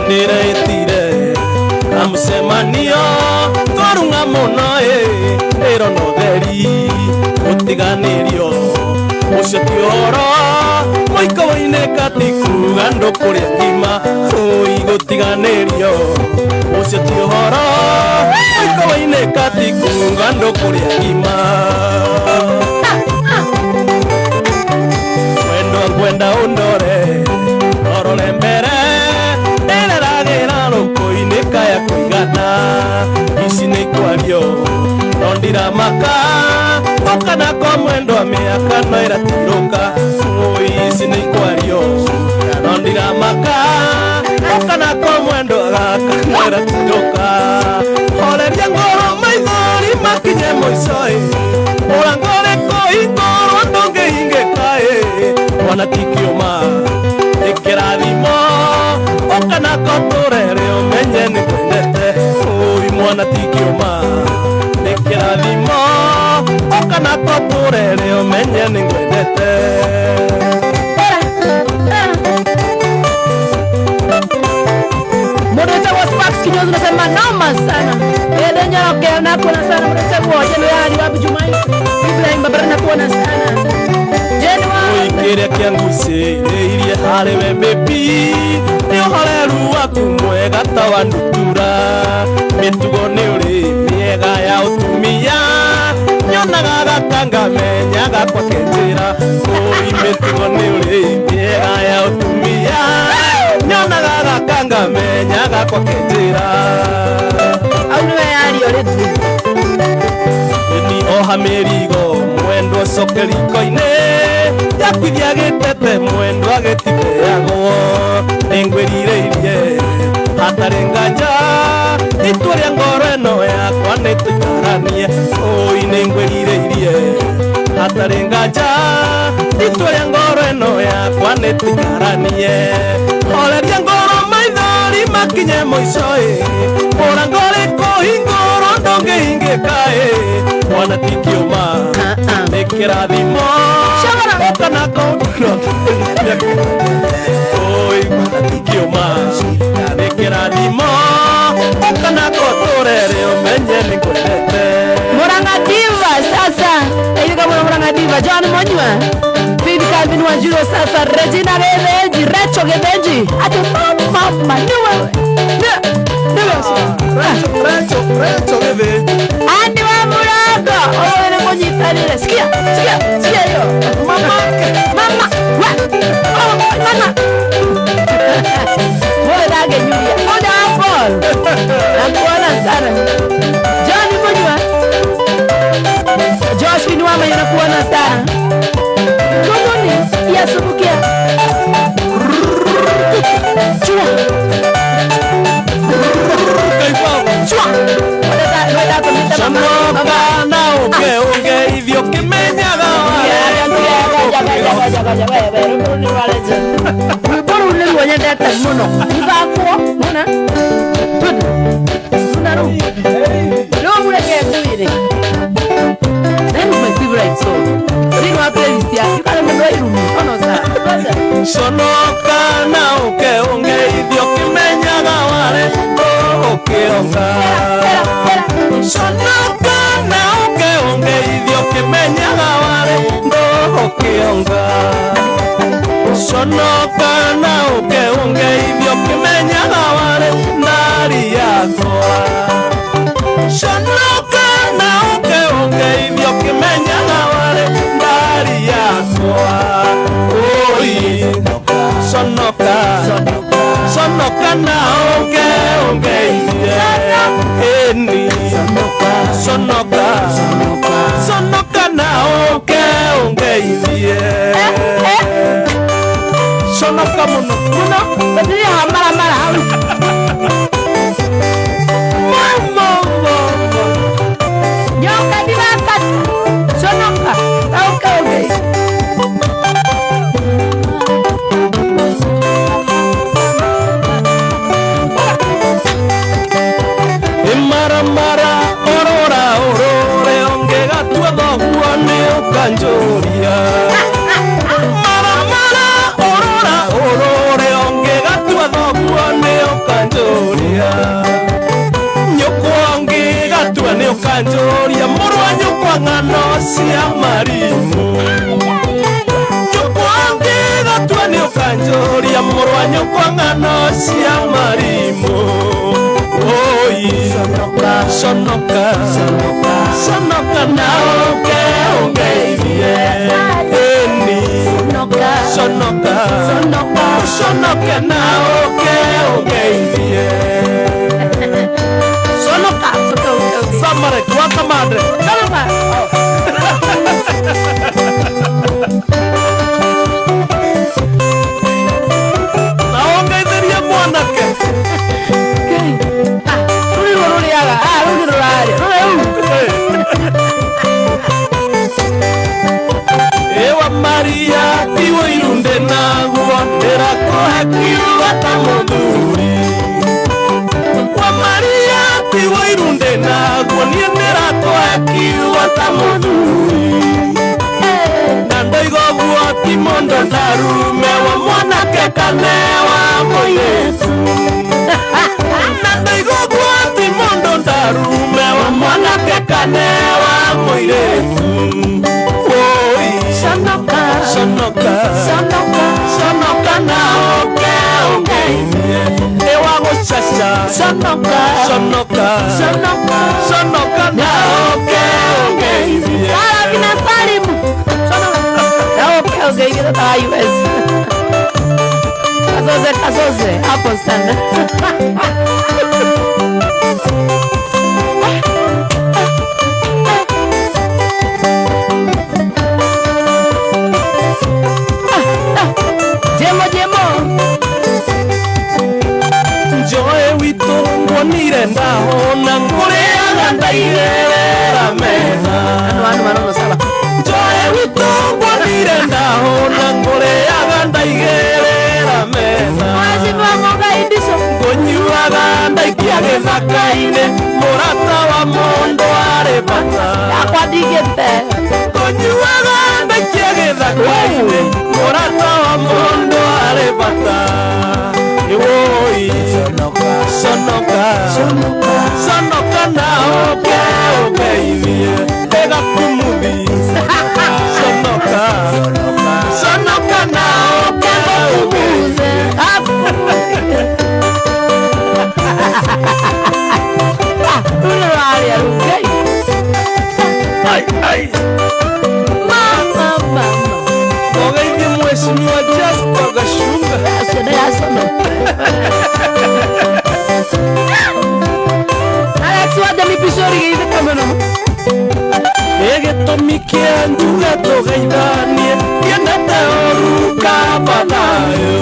niretire na mucemanio twarunga muno iro no theri gutiganirio ucio ti uhoro muiko-ini kati kuga ndukuria ngima gutiganirio ucio ti uhoro muiko-ini kati kuga ndukuria ngima wendo ngwenda undore orore mbere ya kuigana ici nĩ ikwario no ndiramaka okana kwa mwendo wa mĩaka no ĩratirũka ici nĩ ikwario no ndiramaka okana kwa mwendo wa gaka no ĩratirũka horeria ngoro maithori makinye mũico mũrango rĩkũhingũrwo ndũngĩhingĩka mwana tikiuma ĩkĩrathimo okana koturere umenye ningwendete mwana tikiuma nikirathimo okana koturere umenye ningwendete Mudeta wa Sparks kinyozi nasema noma sana edenya okay na kuona sana mudeta wa jelo yani wapi Jumai Ibrahim babara na kuona sana Kiria kianguce irie harĩwe baby nĩ ũhoreru waku mwega ta wa ndutura mĩtugo nĩ ũrĩ mĩega ya ũtumia nyonaga gakangamenya gakwa kenjĩra mĩtugo nĩ ũrĩ mĩega ya ũtumia nyonaga gakangamenya gakwa kenjĩra au nĩwe yario rĩthu ni oha mĩrigo mwendo coke riko-inĩ yakwithia gĩtete mwendo agĩtiteagwo nĩngwĩrirĩirie hatarĩ nganja itua rĩa ngoro ĩno yakwa nĩtũikaranie nĩngwĩrirĩirie hatarĩ nganja itua rĩa ngoro ĩno yakwa nĩtũikaranie horeria ngoro maithori makinye mũico mũrango rĩkũhingũrwo ndũngĩhingĩka mwana tikiuma nĩkĩrathimo okana mwana tikiuma nĩkĩrathimo okana koturere umenye ningwendete Murang'a Diva sasa Ejuga Murang'a Diva John Monywa Bibi Calvin Wanjiru sasa Regina Gebenji Recho Gebenji ati mama niwe Recho Gebenji Andi wa Muraga Owe mwenyitanire Sikia hiyo Mama Mwe dage Julia Oda Apple Nakuona sana John Monywa Josephine Wama yanakuona sana Kumuni yasubukia Chua Chua Sanoka na unge ithio kimenyaga Rwĩmbo rũu nĩruo nyendete mũno ithakwo mona no mureke ngwĩre that is my favorite song rĩu wa playlist ya kana mũno irumi ono sana Sonoka na unge ithio kimenyaga wale ukionga Sonoka na unge ithio kimenyaga wale ukionga Sonoka na unge ithio kimenyaga wale ndari yakwa Sonoka na unge ithio kimenyaga wale ndari yakwa Sonoka na unge eni Sonoka na unge Sonoka muno badiri hamara ukanjoria murwanyu kwa ng'ano cia marimu nyukwangi gatwani ukanjoria murwanyu kwa ng'ano cia marimu oi sonoka na oke ungeithie eni sonoka na oke ungeithie Samare, tuwaka madre. Naonga idhiria mwanake. Ruri yaga. Ruri Ewa Maria, tiwo irunde naguo. Erako hakiuga ta muthuri. Wa Maria, tiwo irunde naguo. Nie nĩrakũhe kiugo ta mũthuri. Na ndoiga ũguo ti mũndũ ndarume wa mwanake kana wa mũirĩtu. Na ndoiga ũguo ti mũndũ ndarume wa mwanake kana wa mũirĩtu. Sonoka na oke ungeithie ewa gũcaca sonoka na oke ungeithie Kina Salimu na oke ungeithie ta US Kazoze hapo sana nire ndahona ngũrĩaga ndairerera metha njoe witũ ngwonire ndahona ngũrĩaga ndaigerera metha ngũnyuaga ndaikia gĩthaka-inĩ mũrata wa mũndũ arĩ bata ngũnyuaga ndaikia gĩthaka-inĩ mũrata wa mũndũ arĩ bata Oi, sonoka na oke ungeithie tega kumuthi sonoka na oke ungeithie Mama Ogeithie mheshimiwa Jasper Gashumba Alex wada mipishori githe kameno Gĩtũmi kĩa njuge tũgeithanie kĩendete ũruka bathayo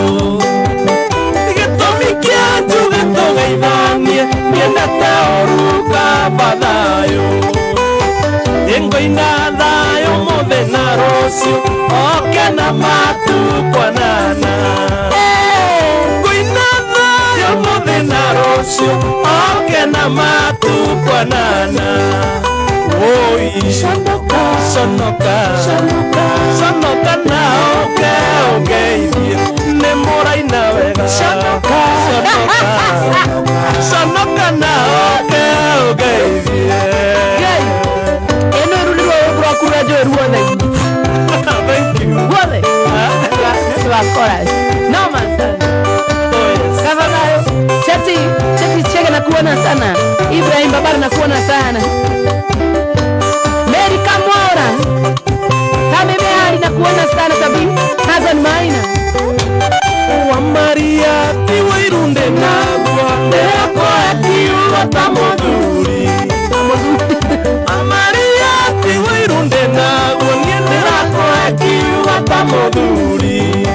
Gĩtũmi kĩa njuge tũgeithanie kĩendete ũruka bathayo Ngoina thayo mũthenya rũciũ oke na matukwanana Ngoina thayo mũthenya rũciũ oke na matukwanana Oi, sonoka na oke ungeithie nĩ mũraina wega sonoka na oke ungeithie eno ruliro brokura jo ruone Thank you. ruone no man kavanayo cheti cheke na kuona sana Ibrahim Babara na kuona sana Mary Kamora kama mehali na kuona sana tabi Hazan Maina wa Maria tiwo irunde naguo ndĩrakwo akiuga ta mũthuri Maria tiwo irunde naguo niĩ ndĩrakwo akiuga ta mũthuri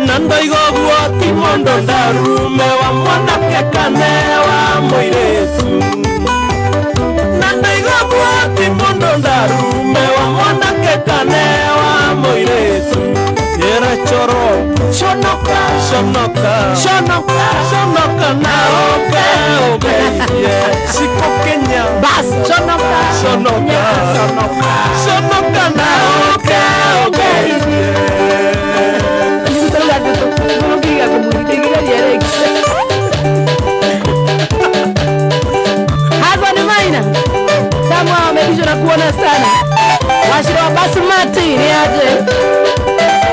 na ndoiga ũguo ti mũndũ ndarume wa mwanake kana wa mũirĩtu na ndoiga ũguo ti mũndũ ndarume wa mwanake kana wa mũirĩtu Yera choro Shonoka na oke ungeithie Siko Kenya Bas Shonoka na oke ungeithie Hazan Maina nakuona sana. Washira wa Basmati ni aje?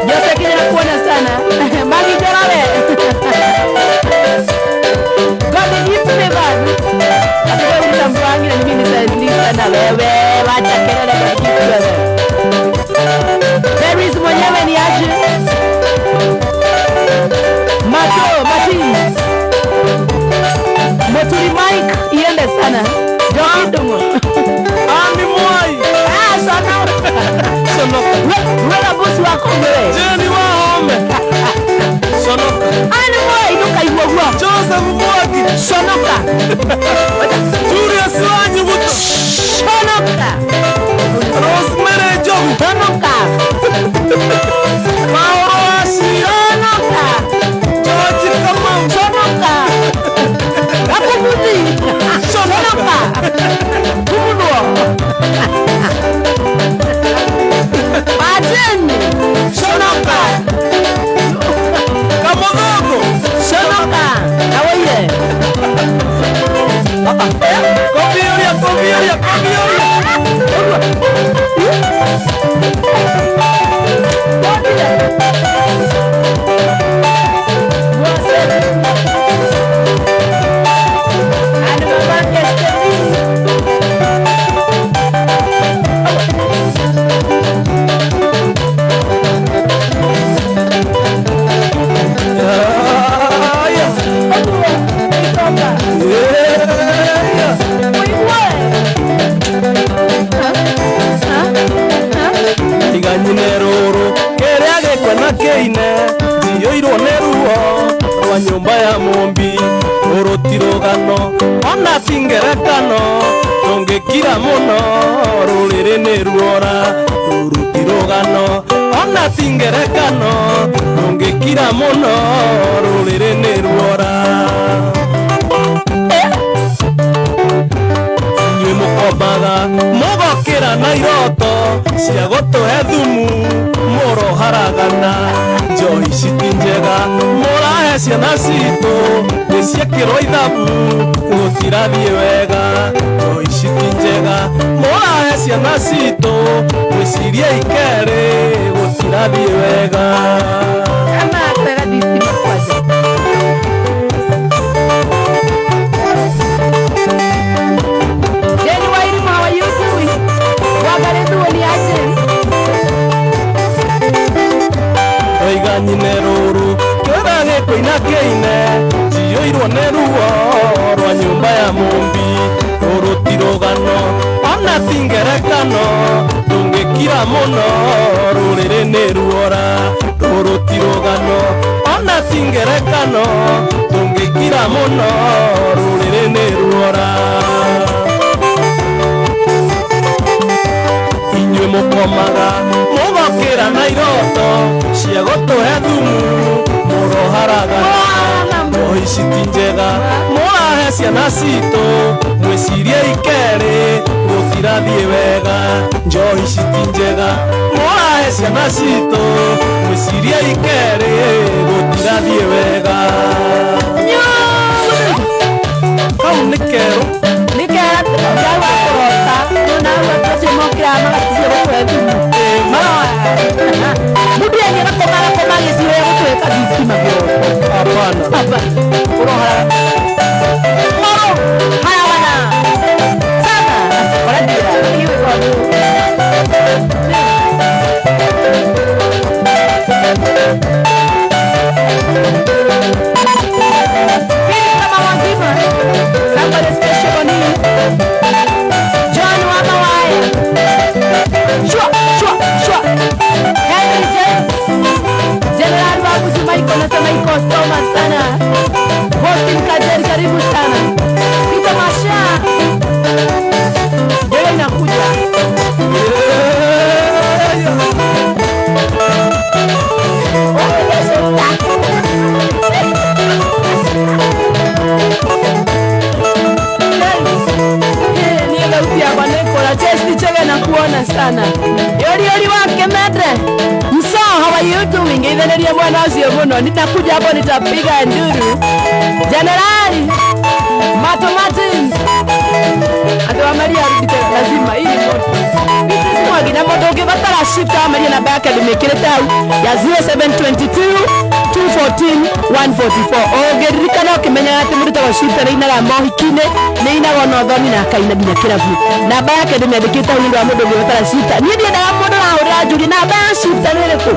Jose Kenya nakuona sana. Magi Jorale. God gift me bad. Atakuwa utampangi na mimi nitaandika na wewe. Wacha kelele kwa gift wewe. There is mwenyewe ni aje? Mati. Moturi Mike iende sana. Jongo. Ani Mwai. Sana. Wewe bosi wako wewe. Jeni Wahome. Sonoka. Ani Mwai nuka iwogwa. Joseph Mwaki. Sonoka. Julius Wanyubuto. Sonoka. Rosemary Jogu. Sonoka. Mauro Ashi. Sonoka. George Kamau. Sonoka. Akumuzi. Sonoka. Kumuno. Majeni. Sonoka. Kamodogo. Sonoka. Awoye. Kobioria. Rwa nyumba ya mumbi urutirugano ona tingerekano tungikira muno ruriri ni ruora rurutirugano ona tingerekano tungikira muno ruriri ni ruora inyui mukombaga mugokira na iroto cia gutuhe thumu muroharagana njohi citi njega murahe ciana citũ nĩciekĩrwo ithabu gũtirathiĩ wega njohi citi njega murahe ciana citũ mwĩcirie ikerĩ gũtirathiĩ wega. Oiga nyine rũrũ kĩra gĩkũina kĩine njiyũirwo nĩ ruo rwa nyũmba ya mũmbi rũrũ ti rũgano ona ti ngerekano tũngĩkira mũno rũrĩrĩ nĩ ruora rũrũ ti rũgano ona ti ngerekano tũngĩkira mũno rũrĩrĩ nĩ ruora. Inyuĩ mũkomaga mũgokĩra na iroto cia gũtũhe thumu mũroharagana njohi citi njega mũrahe ciana citũ mwĩcirie ikerĩ gũtirathiĩ wega njohi citi njega mũrahe ciana citũ mwĩcirie ikerĩ gũtirathiĩ wega. Kau nĩ kerũ karibu sana. Pita Masha. Wewe inakuja. Nakuona sana. Yori wake medre. So how are you doing? Idheneria bwana usio muno. Nitakuja hapo nitapiga nduru. Generali Mato Martin. Ndo Maria lazima hii ũngĩbatara shifter wa Maria namba yake ndĩmĩkĩrĩte hau ya 0722 214 144 ũngĩririkana ũkĩmenya atĩ mũndũ wa shifter nĩinaga mohiki-inĩ nĩinaga na ũthoni na akaina nginya kĩrabu namba yake ndĩmĩandĩkĩte hau nĩũndũ wa mũndũ ũngĩbatara shifter niĩ ndiendaga mũndũ wahũrĩra njũri namba ya shifter nĩ ĩrĩkũ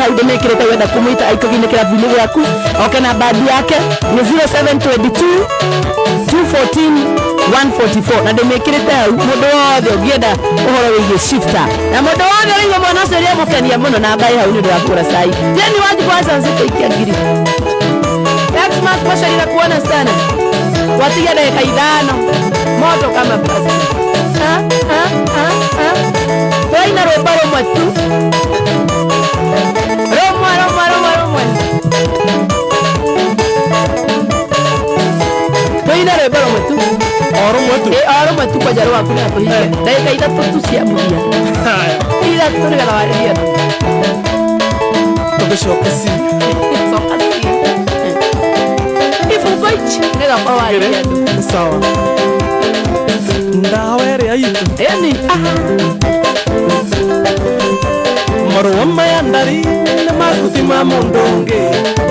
hau ndĩmĩkĩrĩte wenda kũmũita aikũgi-inĩ kĩrabu-inĩ gĩaku oke na bandi yake nĩ 0722 214 144 na ndĩmĩkĩrĩte hau mũndũ wothe ũngĩenda ũhoro wĩgiĩ shifter na mũndũ wothe ũrĩigua mwana ũcio ũrĩamũkenia mũno namba hau nĩ ũndũ wa kũgũra cai jeni wajibu wa Zanzibar ikia ngiri Xmas poshaira kuona sana watia dakika 5 moto kama basi waina roba romwe tu romwe waina roba romwe tu oromwe tu kwa jaro waku na kuhige dakika 3 tu cia mudia ila turiga la waria tũgĩcoka si sawa ndawa ĩrĩa itũ eni marũa maya ndari nĩ makuthima mũndũ ũngĩ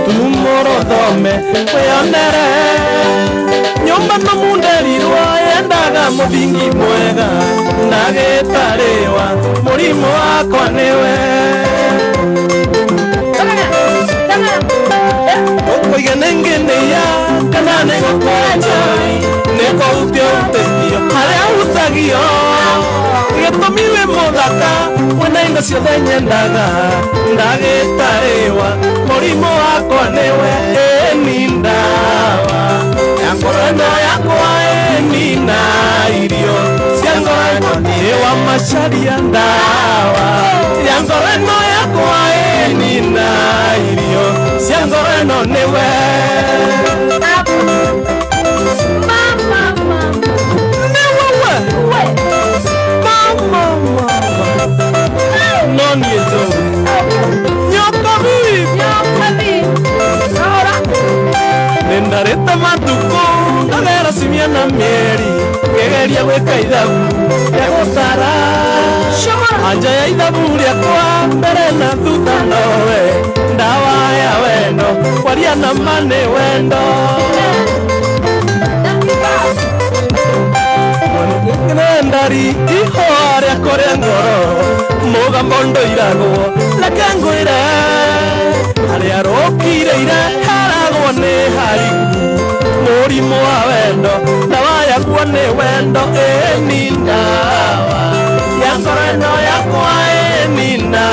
tumũro thome wĩonere nyũmba no munderirwo yendaga mũthingi mwega na gĩtarĩwa mũrimũ wakwa nĩwe Oiganengeneya kanane gokwanjari neko utio uteithio haria utagio gĩtũmiwe mũthaka wena indo ciothe nyendaga ndagĩtarĩwa mũrimũ wakwa nĩwe ĩni ndawa ya ngoro ĩno yakwa ĩni na irio cia ngoro ĩno nĩwa macaria ndawa ya ngoro ĩno yakwa ĩni na irio cia ngoro ĩno nĩwe ndarĩte matukũ ndagera cimia na mĩeri ngĩgeria gwĩka ithabu rĩa gũtara anja ya ithabu rĩakwa mbere na thutha nowe ndawa ya wendo kwaria na mane wendo ndari ihoa rĩakwa rĩa ngoro mũgambo ndũiragwo reke ngwĩre harĩa rũkirĩire haragwo nĩ hariku mũrimũ wa wendo ndawa yaguo nĩ wendo ĩni ndawa ya ngoro ĩno yakwa ĩni na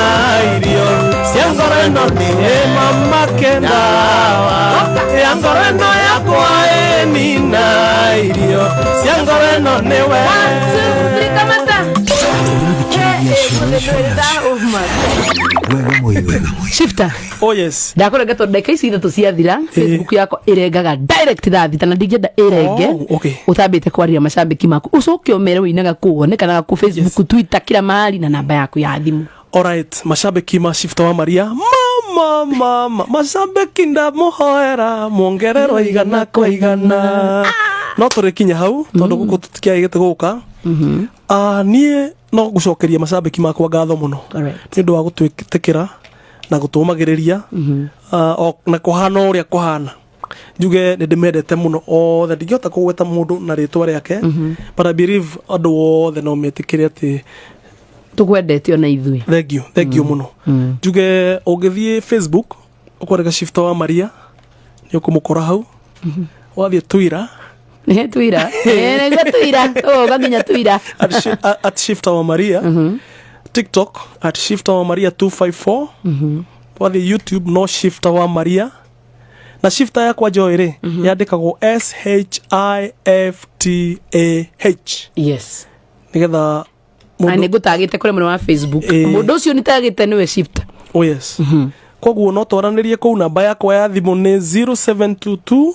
irio cia ngoro ĩno nĩ mamake ndawa ya ngoro ĩno yakwa ĩni na irio cia ngoro ĩno nĩwe shifter oh yes ndakũrenga tondũ ndagĩka ici ithatũ ciathira Facebook yakwa ĩrengaga direct thathita na ndingĩenda ĩrenge ũtambĩte kwarĩria macambĩki maku ũcoke ũmere wĩinaga kuonekanaga ku Facebook Twitter kila mahali na namba yaku ya thimũ alright macambĩki ma Shifter wa Maria mama macambĩki ndamũhoera muongererwo igana kwa igana no tũrĩkinya hau tondũ gũkũ tũtikĩagĩte gũka niĩ no gũcokeria macambĩki makwa ngatho mũno nĩ ũndũ wa gũtwĩtĩkĩra na gũtũmagĩrĩria na kũhana ũrĩa kũhana njuge nĩ ndĩmendete mũno othe ndingĩhota kũgweta mũndũ na rĩtwa rĩake but I believe andũ othe no metĩkĩre atĩ tũkwendete ona ithuĩ thank you mũno njuge ũngĩthiĩ Facebook ũkwarega Shifter wa Maria nĩ ũkũmũkora hau wathiĩ Twitter Twitter gaginya Twitter at Shifter wa Maria TikTok at Shifter wa Maria 254 wathiĩ YouTube no Shifter wa Maria na Shifter yakwa njoĩ yandĩkagwo SHIFTAH yes nigetha nĩ ngũtagĩte kũrĩ mũno wa Facebook mũndũ ũcio nĩ tagĩte nĩwe Shifter oh yes koguo no twaranĩrie kũu namba yakwa ya thimũ nĩ 0722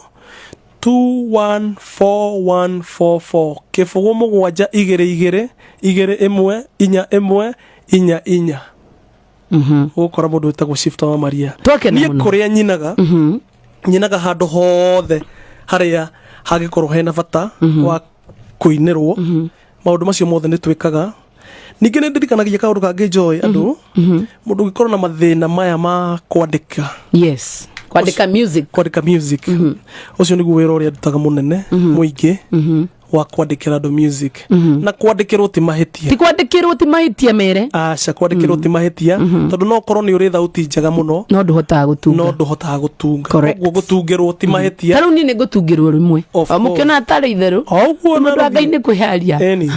214144 kĩbũgũ mũgwanja igĩrĩ igĩrĩ igĩrĩ ĩmwe inya ĩmwe inya inya gũkora mũndũ wĩtagwo Shifter wa Maria niĩ kũrĩa nyinaga handũ hothe harĩa hangĩkorwo hena bata wa kũinĩrwo maũndũ macio mothe nĩ twĩkaga Ningĩ nĩ ndirikanagia kaũndũ kangĩ Joy andũ mũndũ ũngĩkorwo na mathĩna maya ma kwandĩka. Yes. Kwandĩka music. Ũcio nĩguo wĩra ũrĩa ndutaga mũnene mũingĩ wa kwandĩkĩra andũ music. Na kwandĩkĩrwo ti mahĩtia. Ti kwandĩkĩrwo ti mahĩtia mere. Aca kwandĩkĩrwo ti mahĩtia tondũ no korwo nĩ ũrĩ thauti njega mũno no ndũhotaga gũtunga. Koguo gũtungĩrwo ti mahĩtia. Tarũ niĩ nĩ ngũtungĩrwo rĩmwe. Mũkĩona atarĩ itherũ. Oguo na Ngai kwĩharia. Eni.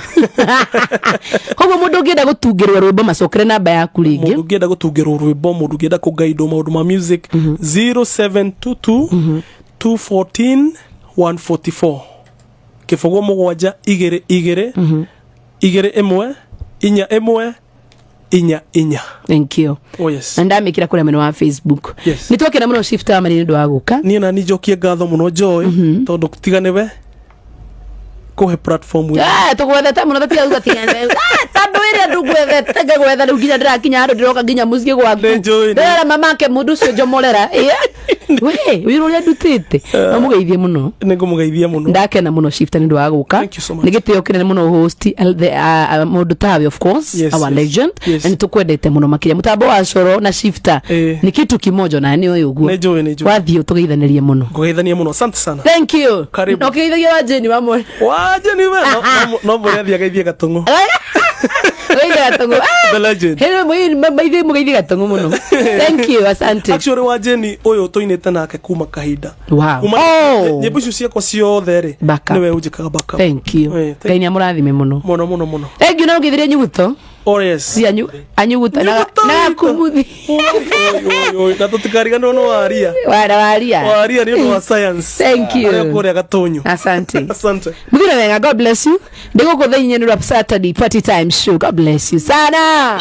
Koguo mũndũ ũngĩenda gũtungĩrwo rwĩmbo macokere namba yaku rĩngĩ. Mũndũ ũngĩenda gũtungĩrwo rwĩmbo, mũndũ ũngĩenda kũgaidwo maũndũ ma music 0722 214 144. Kifogo mũgwanja 22 2 1 4 Thank you. Oh yes. Ndamikira kuri mwena wa Facebook. Yes. Nitwakira muno shift amani ndo aguka. Niĩ na njokie ngatho muno Joy tondu tiganiwe kuhe platform we. Tugwethete muno tatia uga tiganiwe. Tondu ire ndugwethete ngegwetha riu nginya ndirakinya andu ndiroka nginya muciĩ gwaku. Ndera mamake mundu ucio njomorera. We, wiruria ndutite. Amugeithie muno. Ningumugeithia muno. Ndakena muno shift ndo aguka. Nigitio kinene muno host mundu tawe of course, yes, our legend. And tukwendete muno makiria mutambo wa Coro na shifter. Ni kitu kimoja na ni uyu guo. Wathio tugeithanirie muno. Ngugeithania muno. Asante sana. Thank you. Nokeithagia wa Jeni wamwe. Wa Jeni we. No bore athia geithie gatungu. Geithia gatungu. The legend. Hele mwithi mugeithia gatungu muno. Thank you. Asante. Actually wa Jeni uyu tuinete nake kuma kahinda. Wow. Nyimbo icio ciakwa ciothe ri niwe unjikaga backup. Thank you. Ngai ni amurathime muno. Muno. Thank you na ngeithiria nyuguto. Oh yes. Si anyuguta na kumuthi. Oi. Na tutikariganwo no waria. Waria ni no science. Thank you. Kore gatonyo. Asante. Mugira wenga, God bless you. Ndiko kuthinya ni Rap Saturday Party Time Show. God bless you sana.